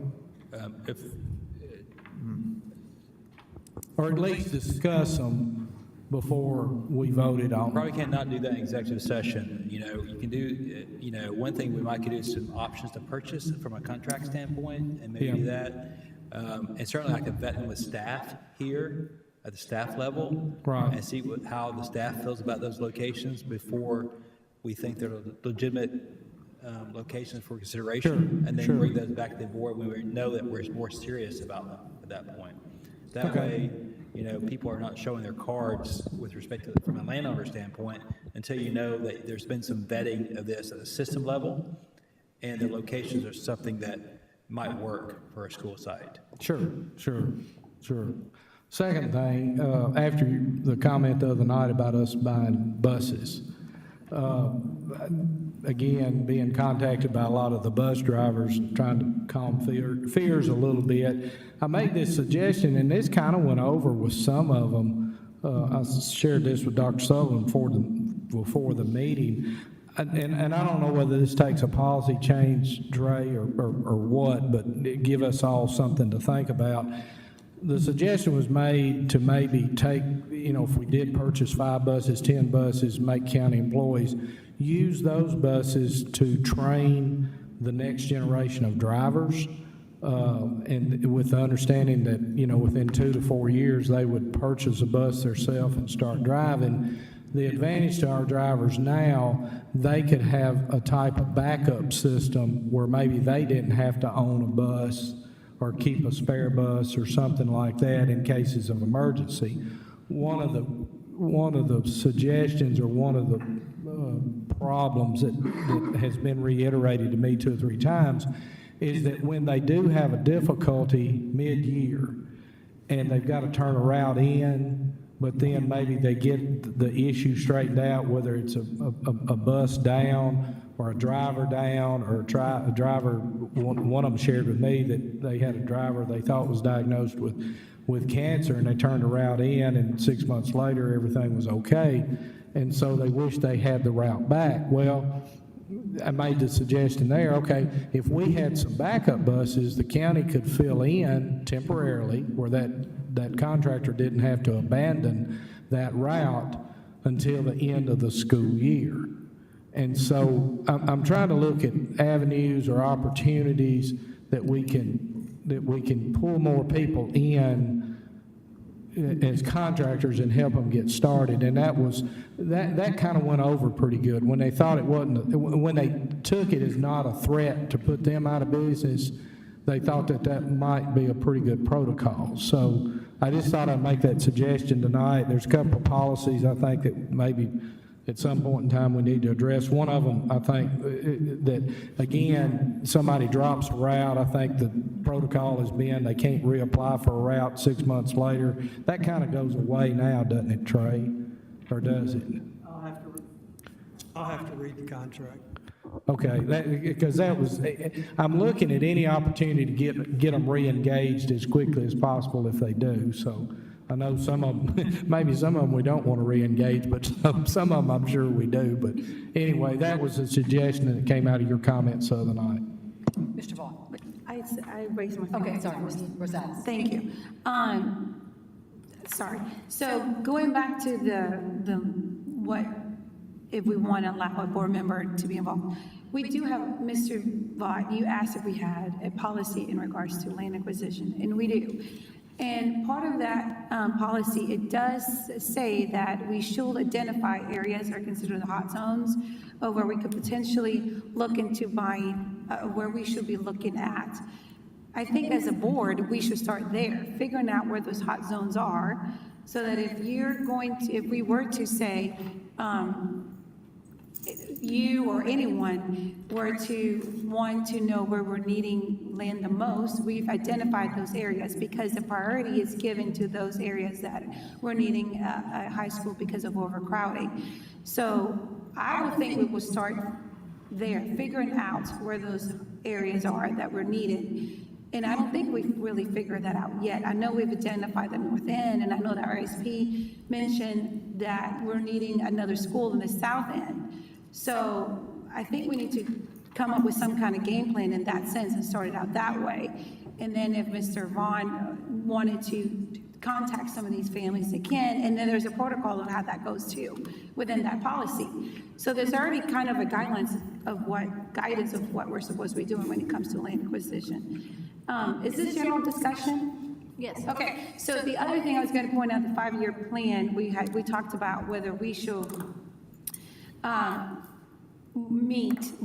Or at least discuss them before we voted on them? Probably cannot do that in executive session. You know, you can do, one thing we might could do is some options to purchase from a contract standpoint, and maybe that. And certainly I could vet them with staff here at the staff level. Right. And see how the staff feels about those locations before we think they're legitimate locations for consideration. And then bring those back to the board when we know that we're more serious about them at that point. That way, people are not showing their cards with respect to, from a landowner standpoint, until you know that there's been some vetting of this at a system level, and the locations are something that might work for a school site. Sure. Second thing, after the comment the other night about us buying buses, again, being contacted by a lot of the bus drivers, trying to calm fears a little bit, I made this suggestion, and this kind of went over with some of them. I shared this with Dr. Sullivan before the meeting, and I don't know whether this takes a policy change, Dre, or what, but it give us all something to think about. The suggestion was made to maybe take, if we did purchase 5 buses, 10 buses, make county employees, use those buses to train the next generation of drivers, and with the understanding that, within 2 to 4 years, they would purchase a bus themselves and start driving. The advantage to our drivers now, they could have a type of backup system where maybe they didn't have to own a bus or keep a spare bus or something like that in cases of emergency. One of the suggestions, or one of the problems that has been reiterated to me 2 or 3 times, is that when they do have a difficulty mid-year and they've got to turn a route in, but then maybe they get the issue straightened out, whether it's a bus down or a driver down, or a driver, one of them shared with me that they had a driver they thought was diagnosed with cancer, and they turned a route in, and 6 months later, everything was okay. And so they wish they had the route back. Well, I made the suggestion there, okay, if we had some backup buses, the county could fill in temporarily where that contractor didn't have to abandon that route until the end of the school year. And so I'm trying to look at avenues or opportunities that we can pull more people in as contractors and help them get started. And that kind of went over pretty good when they thought it wasn't, when they took it as not a threat to put them out of business. They thought that might be a pretty good protocol. So I just thought I'd make that suggestion tonight. There's a couple of policies I think that maybe at some point in time we need to address. One of them, I think, that, again, somebody drops a route, I think the protocol has been they can't reapply for a route 6 months later. That kind of goes away now, doesn't it, Trey? Or does it? I'll have to read the contract. Okay, because I'm looking at any opportunity to get them re-engaged as quickly as possible if they do. So I know some of them, maybe some of them we don't want to re-engage, but some of them I'm sure we do. But anyway, that was a suggestion that came out of your comments the other night. Mr. Vaughn. I raised my finger. Okay, sorry, Ms. Rosales. Thank you. Sorry. So going back to the what, if we want to allow a board member to be involved. We do have, Mr. Vaughn, you asked if we had a policy in regards to land acquisition, and we do. And part of that policy, it does say that we should identify areas that are considered the hot zones, where we could potentially look into buying, where we should be looking at. I think as a board, we should start there, figuring out where those hot zones are, so that if we were to say, you or anyone were to want to know where we're needing land the most, we've identified those areas because the priority is given to those areas that we're needing a high school because of overcrowding. So I would think we will start there, figuring out where those areas are that were needed. And I don't think we've really figured that out yet. I know we've identified the north end, and I know that RSP mentioned that we're needing another school in the south end. So I think we need to come up with some kind of game plan in that sense and start it out that way. And then if Mr. Vaughn wanted to contact some of these families, they can, and then there's a protocol on how that goes too, within that policy. So there's already kind of a guidance of what we're supposed to be doing when it comes to land acquisition. Is this general discussion? Yes. Okay, so the other thing I was going to point out, the 5-year plan, we talked about whether we should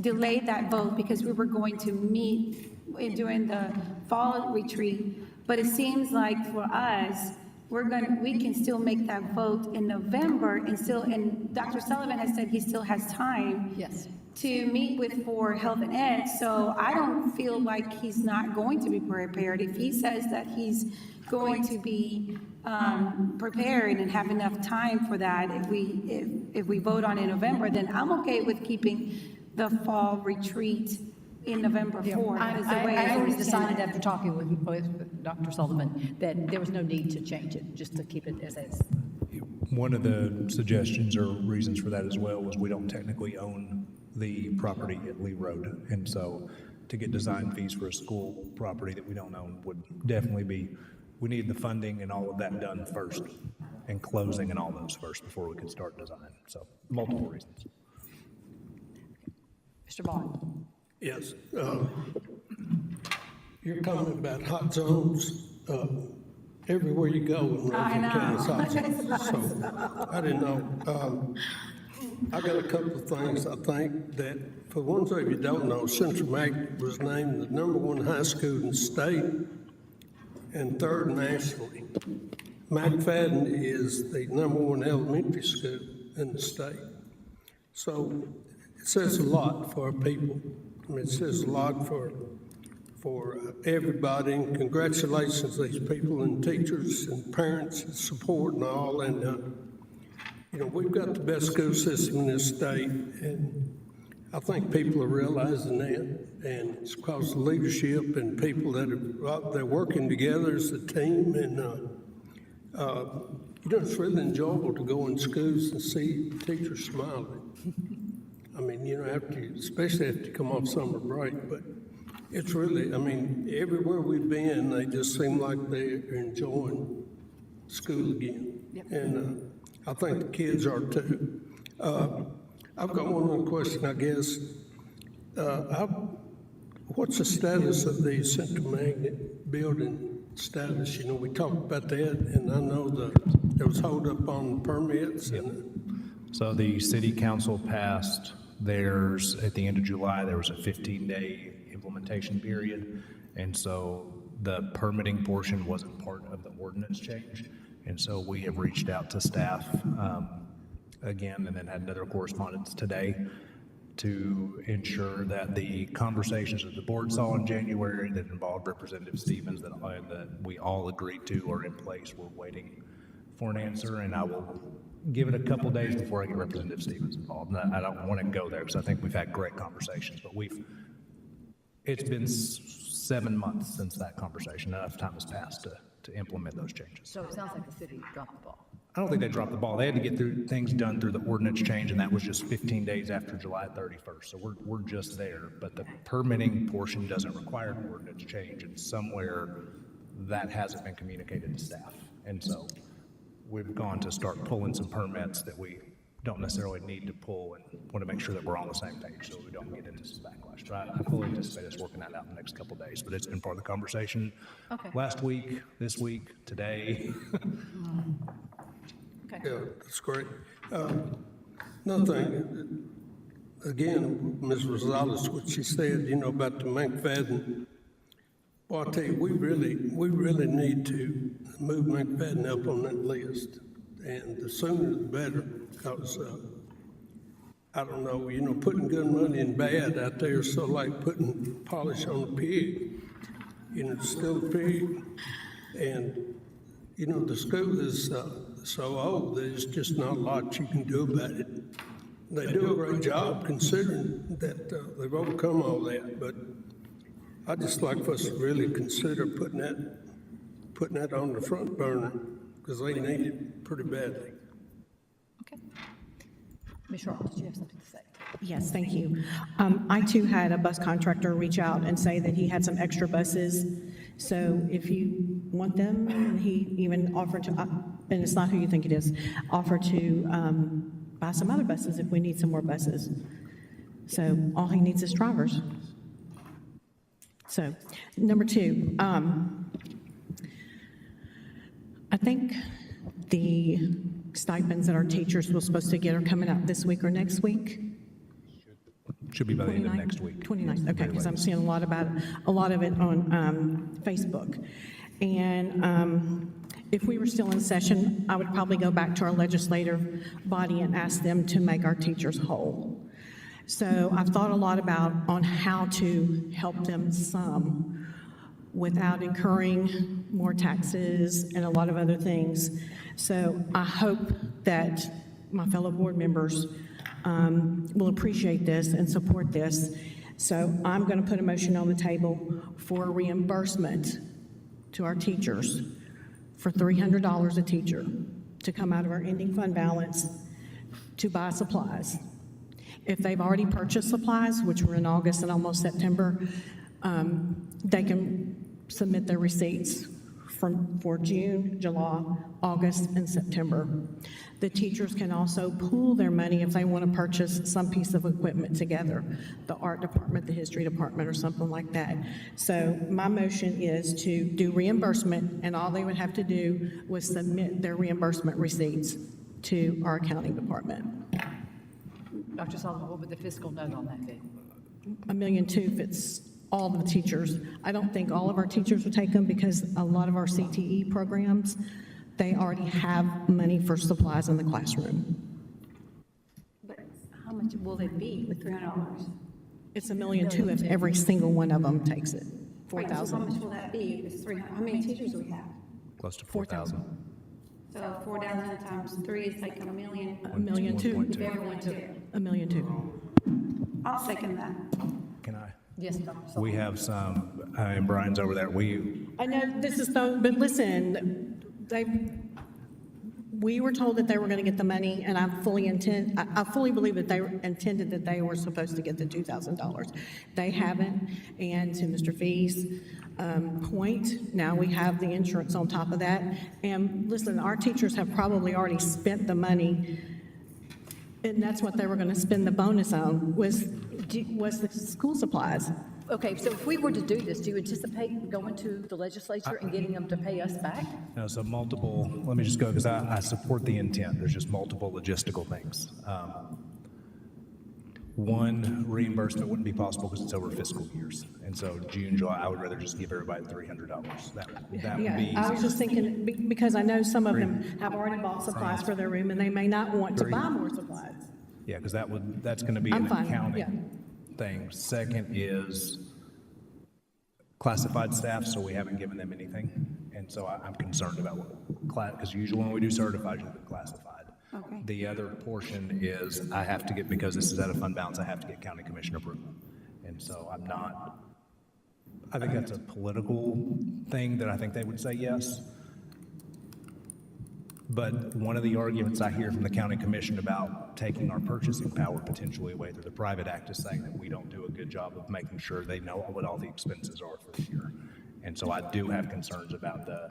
delay that vote because we were going to meet during the fall retreat, but it seems like for us, we can still make that vote in November and Dr. Sullivan has said he still has time. Yes. To meet with for health and ed, so I don't feel like he's not going to be prepared. If he says that he's going to be prepared and have enough time for that, if we vote on it in November, then I'm okay with keeping the fall retreat in November 4th. I already decided after talking with Dr. Sullivan that there was no need to change it, just to keep it as is. One of the suggestions or reasons for that as well was we don't technically own the property at Lee Road. And so to get design fees for a school property that we don't own would definitely be, we need the funding and all of that done first, and closing and all those first before we could start design. So multiple reasons. Mr. Vaughn. Yes. You're talking about hot zones. Everywhere you go in Rutherford County is hot zones. So I didn't know. I got a couple of things. I think that for ones of you don't know, Central Magnet was named the #1 high school in the state and 3rd nationally. McFadden is the #1 elementary school in the state. So it says a lot for our people. I mean, it says a lot for everybody, and congratulations to these people and teachers and parents and support and all. And we've got the best school system in this state, and I think people are realizing that, and it's because of leadership and people that they're working together as a team, and it's really enjoyable to go in schools and see teachers smiling. I mean, especially after you come off summer break, but it's really, everywhere we've been, they just seem like they're enjoying school again. Yep. And I think the kids are too. I've got one more question, I guess. What's the status of the Central Magnet building status? We talked about that, and I know there was hold up on permits. Yep. So the city council passed theirs at the end of July. There was a 15-day implementation period, and so the permitting portion wasn't part of the ordinance change. And so we have reached out to staff again, and then had another correspondence today to ensure that the conversations that the board saw in January that involved Representative Stevens that we all agreed to are in place. We're waiting for an answer, and I will give it a couple days before I get Representative Stevens involved. And I don't want to go there because I think we've had great conversations, but it's been 7 months since that conversation. Enough time has passed to implement those changes. So it sounds like the city dropped the ball. I don't think they dropped the ball. They had to get through things done through the ordinance change, and that was just 15 days after July 31st. So we're just there, but the permitting portion doesn't require an ordinance change, and somewhere that hasn't been communicated to staff. And so we've gone to start pulling some permits that we don't necessarily need to pull, and want to make sure that we're on the same page so we don't get into some backlash. But I fully anticipate us working that out in the next couple of days, but it's been part of the conversation last week, this week, today. Okay. Yeah, that's great. Another thing, again, Ms. Rosales, what she said, about the McFadden Well, I tell you, we really need to move McFadden up on that list, and the sooner the better, because, I don't know, putting good money in bad out there is so like putting polish on a pig. It's still a pig, and, the school is, so old, there's just not a lot you can do about it. They do a great job considering that, they've overcome all that, but I'd just like for us to really consider putting that on the front burner, because they need it pretty badly. Okay. Ms. Ross, do you have something to say? Yes, thank you. I too had a bus contractor reach out and say that he had some extra buses. So if you want them, and he even offered to, and it's not who you think it is, offer to buy some other buses if we need some more buses. So all he needs is drivers. So, number two, I think the stipends that our teachers were supposed to get are coming out this week or next week. Should be by the end of next week. 29th, okay, because I'm seeing a lot of it on Facebook. And if we were still in session, I would probably go back to our legislative body and ask them to make our teachers whole. So I've thought a lot on how to help them some without incurring more taxes and a lot of other things. So I hope that my fellow board members will appreciate this and support this. So I'm going to put a motion on the table for reimbursement to our teachers for $300 a teacher to come out of our ending fund balance to buy supplies. If they've already purchased supplies, which were in August and almost September, they can submit their receipts for June, July, August, and September. The teachers can also pool their money if they want to purchase some piece of equipment together, the art department, the history department, or something like that. So my motion is to do reimbursement, and all they would have to do was submit their reimbursement receipts to our accounting department. Dr. Sullivan, what would the fiscal note on that be? $1.2 million if it's all the teachers. I don't think all of our teachers would take them because a lot of our CTE programs, they already have money for supplies in the classroom. But how much will it be with $300? It's $1.2 million if every single one of them takes it. Wait, so how much will that be if it's 300? How many teachers do we have? Close to 4,000. So 4,000 times 3 is like $1 million. $1.2 million. If everyone took it. $1.2 million. I'll second that. Can I? Yes, Dr. Sullivan. We have some, and Brian's over there, I know this is so, but listen, we were told that they were going to get the money, and I fully believe that they intended that they were supposed to get the $2,000. They haven't, and to Mr. Fee's point, now we have the insurance on top of that. And listen, our teachers have probably already spent the money, and that's what they were going to spend the bonus on, was the school supplies. Okay, so if we were to do this, do you anticipate going to the legislature and getting them to pay us back? No, so multiple, let me just go, because I support the intent. There's just multiple logistical things. One, reimbursement wouldn't be possible because it's over fiscal years. And so June, July, I would rather just give everybody $300. That would be easier. I was just thinking, because I know some of them have already bought supplies for their room, and they may not want to buy more supplies. Yeah, because that's going to be I'm an fine, accounting yeah. thing. Second is classified staff, so we haven't given them anything. And so I'm concerned about because usually when we do certified, you have classified. Okay. The other portion is I have to get, because this is out of fund balance, I have to get county commission approval. And so I think that's a political thing that I think they would say yes. But one of the arguments I hear from the county commission about taking our purchasing power potentially away through the private act is saying that we don't do a good job of making sure they know what all the expenses are for the year. And so I do have concerns about the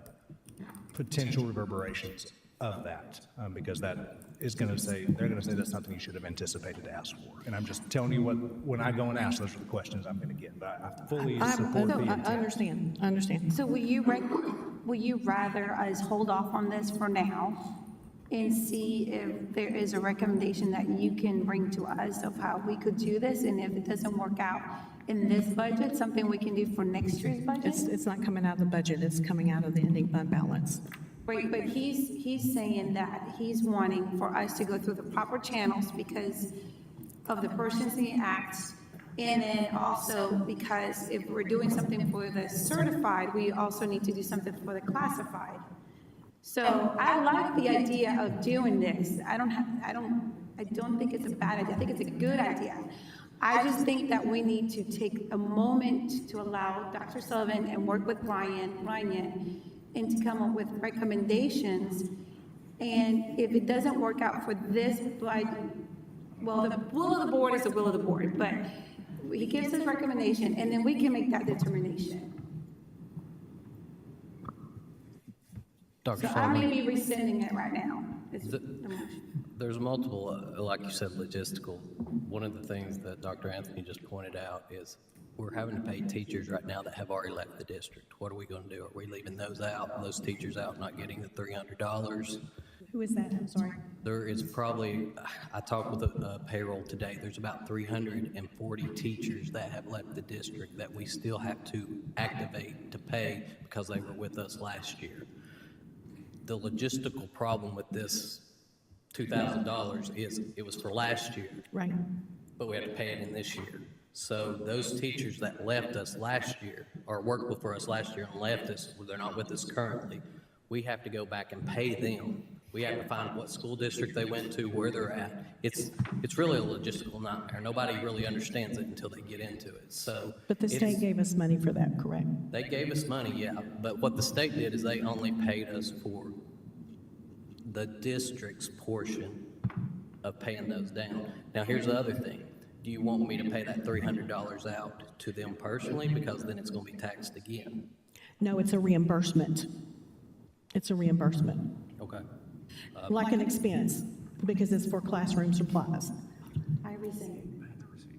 potential reverberations of that, because that is going to say, they're going to say that's something you should have anticipated to ask for. And I'm just telling you when I go and ask, those are the questions I'm going to get. But I fully support the intent. I understand. So will you rather us hold off on this for now and see if there is a recommendation that you can bring to us of how we could do this? And if it doesn't work out, in this budget, something we can do for next year's budget? It's not coming out of the budget, it's coming out of the ending fund balance. Right, but he's saying that he's wanting for us to go through the proper channels because of the Persistency Act, and then also because if we're doing something for the certified, we also need to do something for the classified. So I like the idea of doing this. I don't think it's a bad idea. I think it's a good idea. I just think that we need to take a moment to allow Dr. Sullivan and work with Ryan, and to come up with recommendations. And if it doesn't work out for this budget, well, the will of the board is the will of the board, but he gives his recommendation, and then we can make that determination. Dr. So I may Sullivan, be rescinding it right now. It's the motion. there's multiple, like you said, logistical. One of the things that Dr. Anthony just pointed out is we're having to pay teachers right now that have already left the district. What are we going to do? Are we leaving those teachers out, not getting the $300? Who is that? I'm sorry. There is probably, I talked with a payroll today, there's about 340 teachers that have left the district that we still have to activate to pay because they were with us last year. The logistical problem with this $2,000 is it was for last year. Right. But we had to pay it in this year. So those teachers that left us last year, or worked for us last year and left us, they're not with us currently, we have to go back and pay them. We have to find what school district they went to, where they're at. It's really a logistical nightmare. Nobody really understands it until they get into it, so. But the state gave us money for that, correct? They gave us money, yeah, but what the state did is they only paid us for the district's portion of paying those down. Now, here's the other thing. Do you want me to pay that $300 out to them personally? Because then it's going to be taxed again. No, it's a reimbursement. It's a reimbursement. Okay. Like an expense, because it's for classroom supplies. I rescind.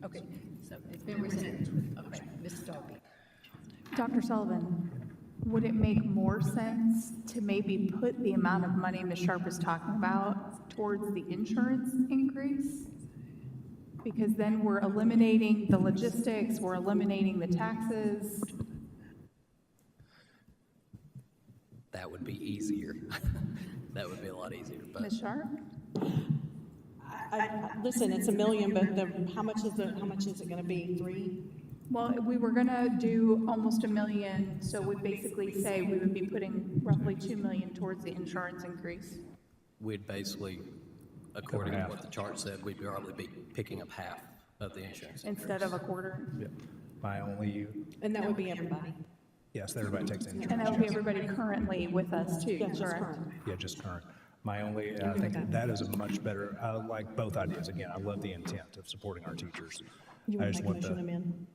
Okay, so it's been rescinded. Okay, Mrs. Darby. Dr. Sullivan, would it make more sense to maybe put the amount of money Ms. Sharp is talking about towards the insurance increase? Because then we're eliminating the logistics, we're eliminating the taxes. That would be easier. That would be a lot easier, but. Ms. Sharp? Listen, it's $1 million, but how much is it gonna be? 3? Well, we were gonna do almost $1 million, so we'd basically say we would be putting roughly $2 million towards the insurance increase. We'd basically, according to what the chart said, we'd probably be picking up half of the insurance. Instead of a quarter? Yep. My only, And that would be everybody. yes, everybody takes insurance. And that would be everybody currently with us too, Yeah, just correct? current. Yeah, just current. My only, I think that is a much better, I like both ideas. Again, I love the intent of supporting our teachers. You I want to just make a want motion, the, amend?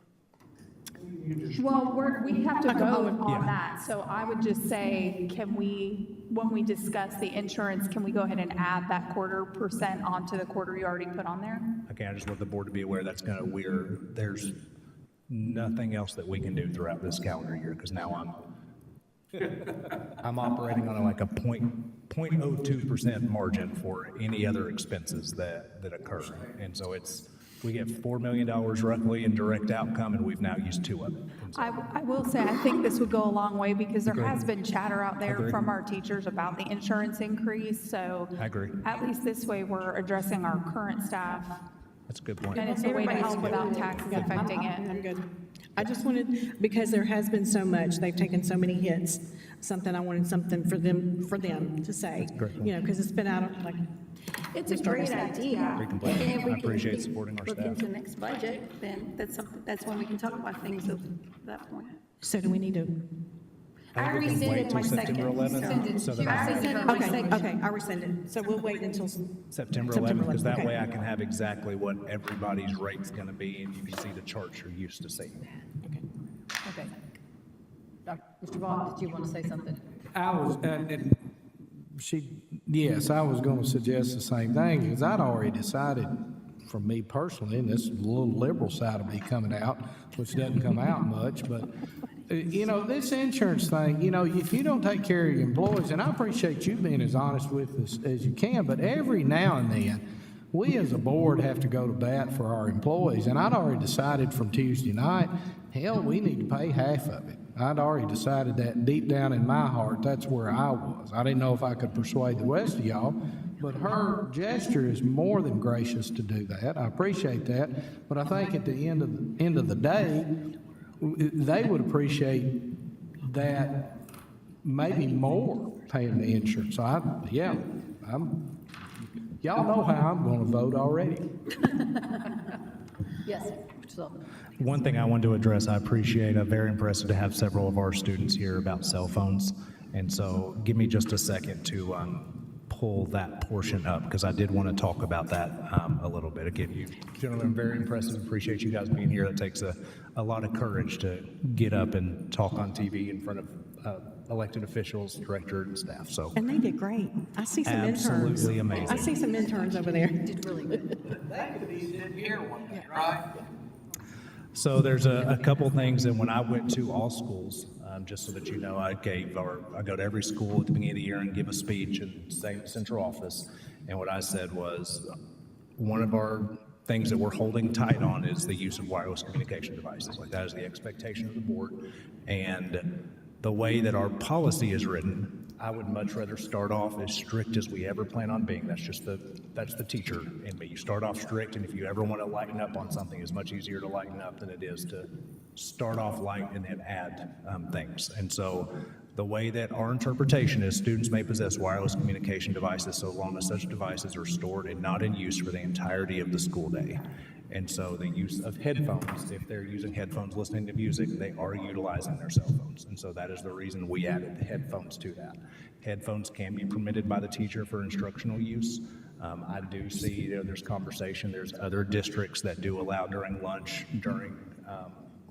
Well, we have to vote on Yeah. that, so I would just say, can we, when we discuss the insurance, can we go ahead and add that 0.25% onto the quarter you already put on there? again, I just want the board to be aware that's there's nothing else that we can do throughout this calendar year, because now I'm operating on like a 0.02% margin for any other expenses that occur. And so we get $4 million roughly in direct outcome, and we've now used 2 of it. And so- I will say, I think this would go a long way, because there Agreed. has been chatter out there Agreed. from our teachers about the insurance increase, so. I agree. At least this way, we're addressing our current staff, That's a good point. and it's a way to help without taxes affecting I'm it. good. I just wanted, because there has been so much, they've taken so many hits, I wanted something for them to say. Great. You know, because it's been out of, like. It's a great idea. Agree completely. And if we I can appreciate supporting our Look staff. into next budget, then that's when we can talk about things at that point. So do we need to? I think we can wait rescinded my till September second. 11th, so that I rescinded my Okay, second. okay, I rescind it. So we'll wait until. September 11th, because that okay. way I can have exactly what everybody's rate's going to be, and you can see the charts you're used to seeing. Okay. Mr. Vaughn, did you want to say something? I was, yes, I was gonna suggest the same thing, because I'd already decided, for me personally, and this is a little liberal side of me coming out, which doesn't come out much, but, this insurance thing, if you don't take care of your employees, and I appreciate you being as honest with us as you can, but every now and then, we as a board have to go to bat for our employees, and I'd already decided from Tuesday night, hell, we need to pay half of it. I'd already decided that deep down in my heart, that's where I was. I didn't know if I could persuade the rest of y'all, but her gesture is more than gracious to do that. I appreciate that, but I think at the end of the day, they would appreciate that maybe more paying the insurance. So y'all know how I'm going to vote already. Yes, so. One thing I wanted to address, I appreciate, very impressive to have several of our students here about cell phones. And so give me just a second to pull that portion up, because I did want to talk about that a little bit. Again, you gentlemen, very impressive. Appreciate you guys being here. It takes a lot of courage to get up and talk on TV in front of elected officials, director, and staff. So, And they did great. I see some interns. Absolutely amazing. I see some interns over there. Did really good. Right? So there's a couple things, and when I went to all schools, just so that you know, I go to every school at the beginning of the year and give a speech and say in the central office, and what I said was, one of our things that we're holding tight on is the use of wireless communication devices. Like, that is the expectation of the board, and the way that our policy is written, I would much rather start off as strict as we ever plan on being. That's the teacher in me. You start off strict, and if you ever want to lighten up on something, it's much easier to lighten up than it is to start off light and then add things. And so the way that our interpretation is, students may possess wireless communication devices so long as such devices are stored and not in use for the entirety of the school day. And so the use of headphones, if they're using headphones listening to music, they are utilizing their cell phones. And so that is the reason we added the headphones to that. Headphones can be permitted by the teacher for instructional use. I do see there's conversation. There's other districts that do allow during lunch, during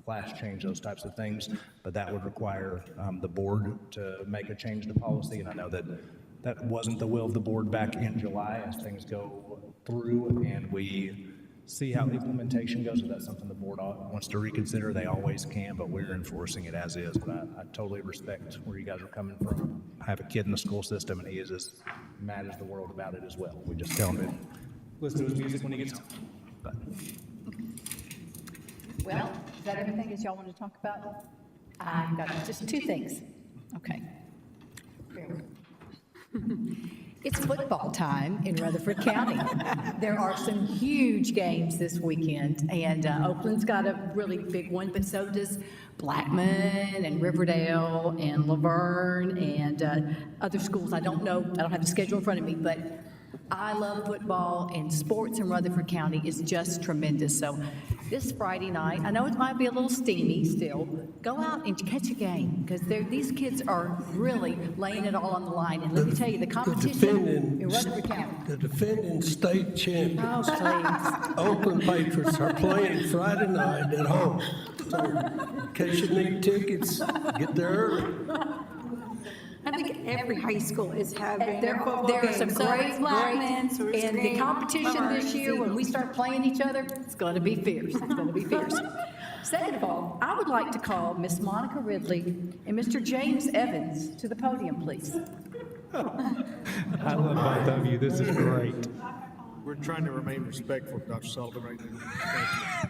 class change, those types of things. But that would require the board to make a change to policy. And I know that that wasn't the will of the board back in July as things go through and we see how the implementation goes. If that's something the board wants to reconsider, they always can, but we're enforcing it as is. But I totally respect where you guys are coming from. I have a kid in the school system, and he is as mad as the world about it as well. We just tell him to listen to his music when he gets home. But. Well, is that everything that y'all want to talk about? I've got just two things. Okay. It's football time in Rutherford County. There are some huge games this weekend, and Oakland's got a really big one, but so does Blackman and Riverdale and Laverne and other schools. I don't know, I don't have the schedule in front of me, but I love football, and sports in Rutherford County is just tremendous. So this Friday night, I know it might be a little steamy still, go out and catch a game, because these kids are really laying it all on the line. And let me tell you, the competition in Rutherford County. The defending state champions, Oh, please. Oakland Patriots, are playing Friday night at home. So in case you need tickets, get there early. I think every high school is having their football There are games. some So great, it's Blackman, so it's and the Green, competition Laverne, this year, when we start playing each other, it's going to be fierce. It's going to be fierce. Second of all, I would like to call Miss Monica Ridley and Mr. James Evans to the podium, please. I love both of you. This is great. We're trying to remain respectful, Dr. Sullivan, right now.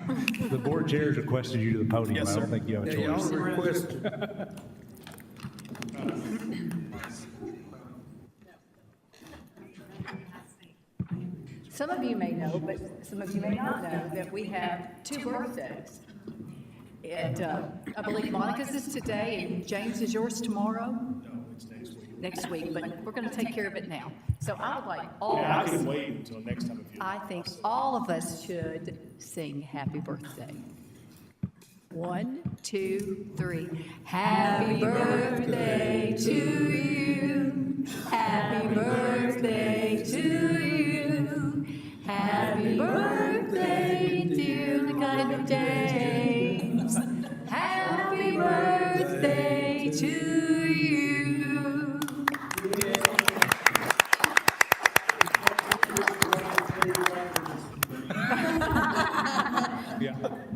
Thank you. The board chairs requested you to the podium. Yes, I sir. don't think you have a Yeah, choice. y'all requested. Some of you may know, but some of you may not know, that we have two birthdays. And I believe Monica's is today, and James is yours tomorrow? Next week, but we're going to take care of it now. So I would like all of I us, can wait until next time if you. I think all of us should sing happy birthday. 1, 2, 3. Happy birthday to you. Happy birthday to you. Happy birthday, dear kind of James. Happy birthday to you.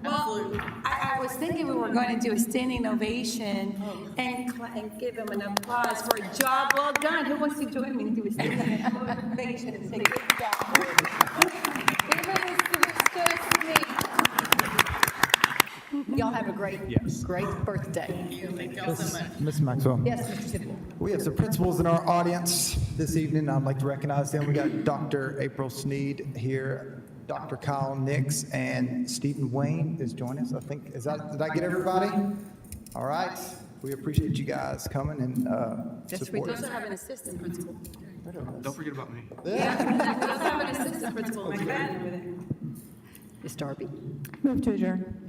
Well, I was thinking we were going to do a standing ovation and give him an applause for a job well done. Who wants to join me to do a standing ovation and say good job? y'all have a great, Yes. great birthday. Thank y'all so much. Ms. Maxwell? Yes, Mr. Tippett. We have some principals in our audience this evening. I'd like to recognize them. We got Dr. April Sneed here, Dr. Kyle Nix, and Stephen Wayne is joining us. I think, did I get everybody? All right. We appreciate you guys coming and Just We supporting. also have an assistant principal. Don't forget about me. Yeah, we also have an assistant principal. Ms. Darby. Move to adjourn.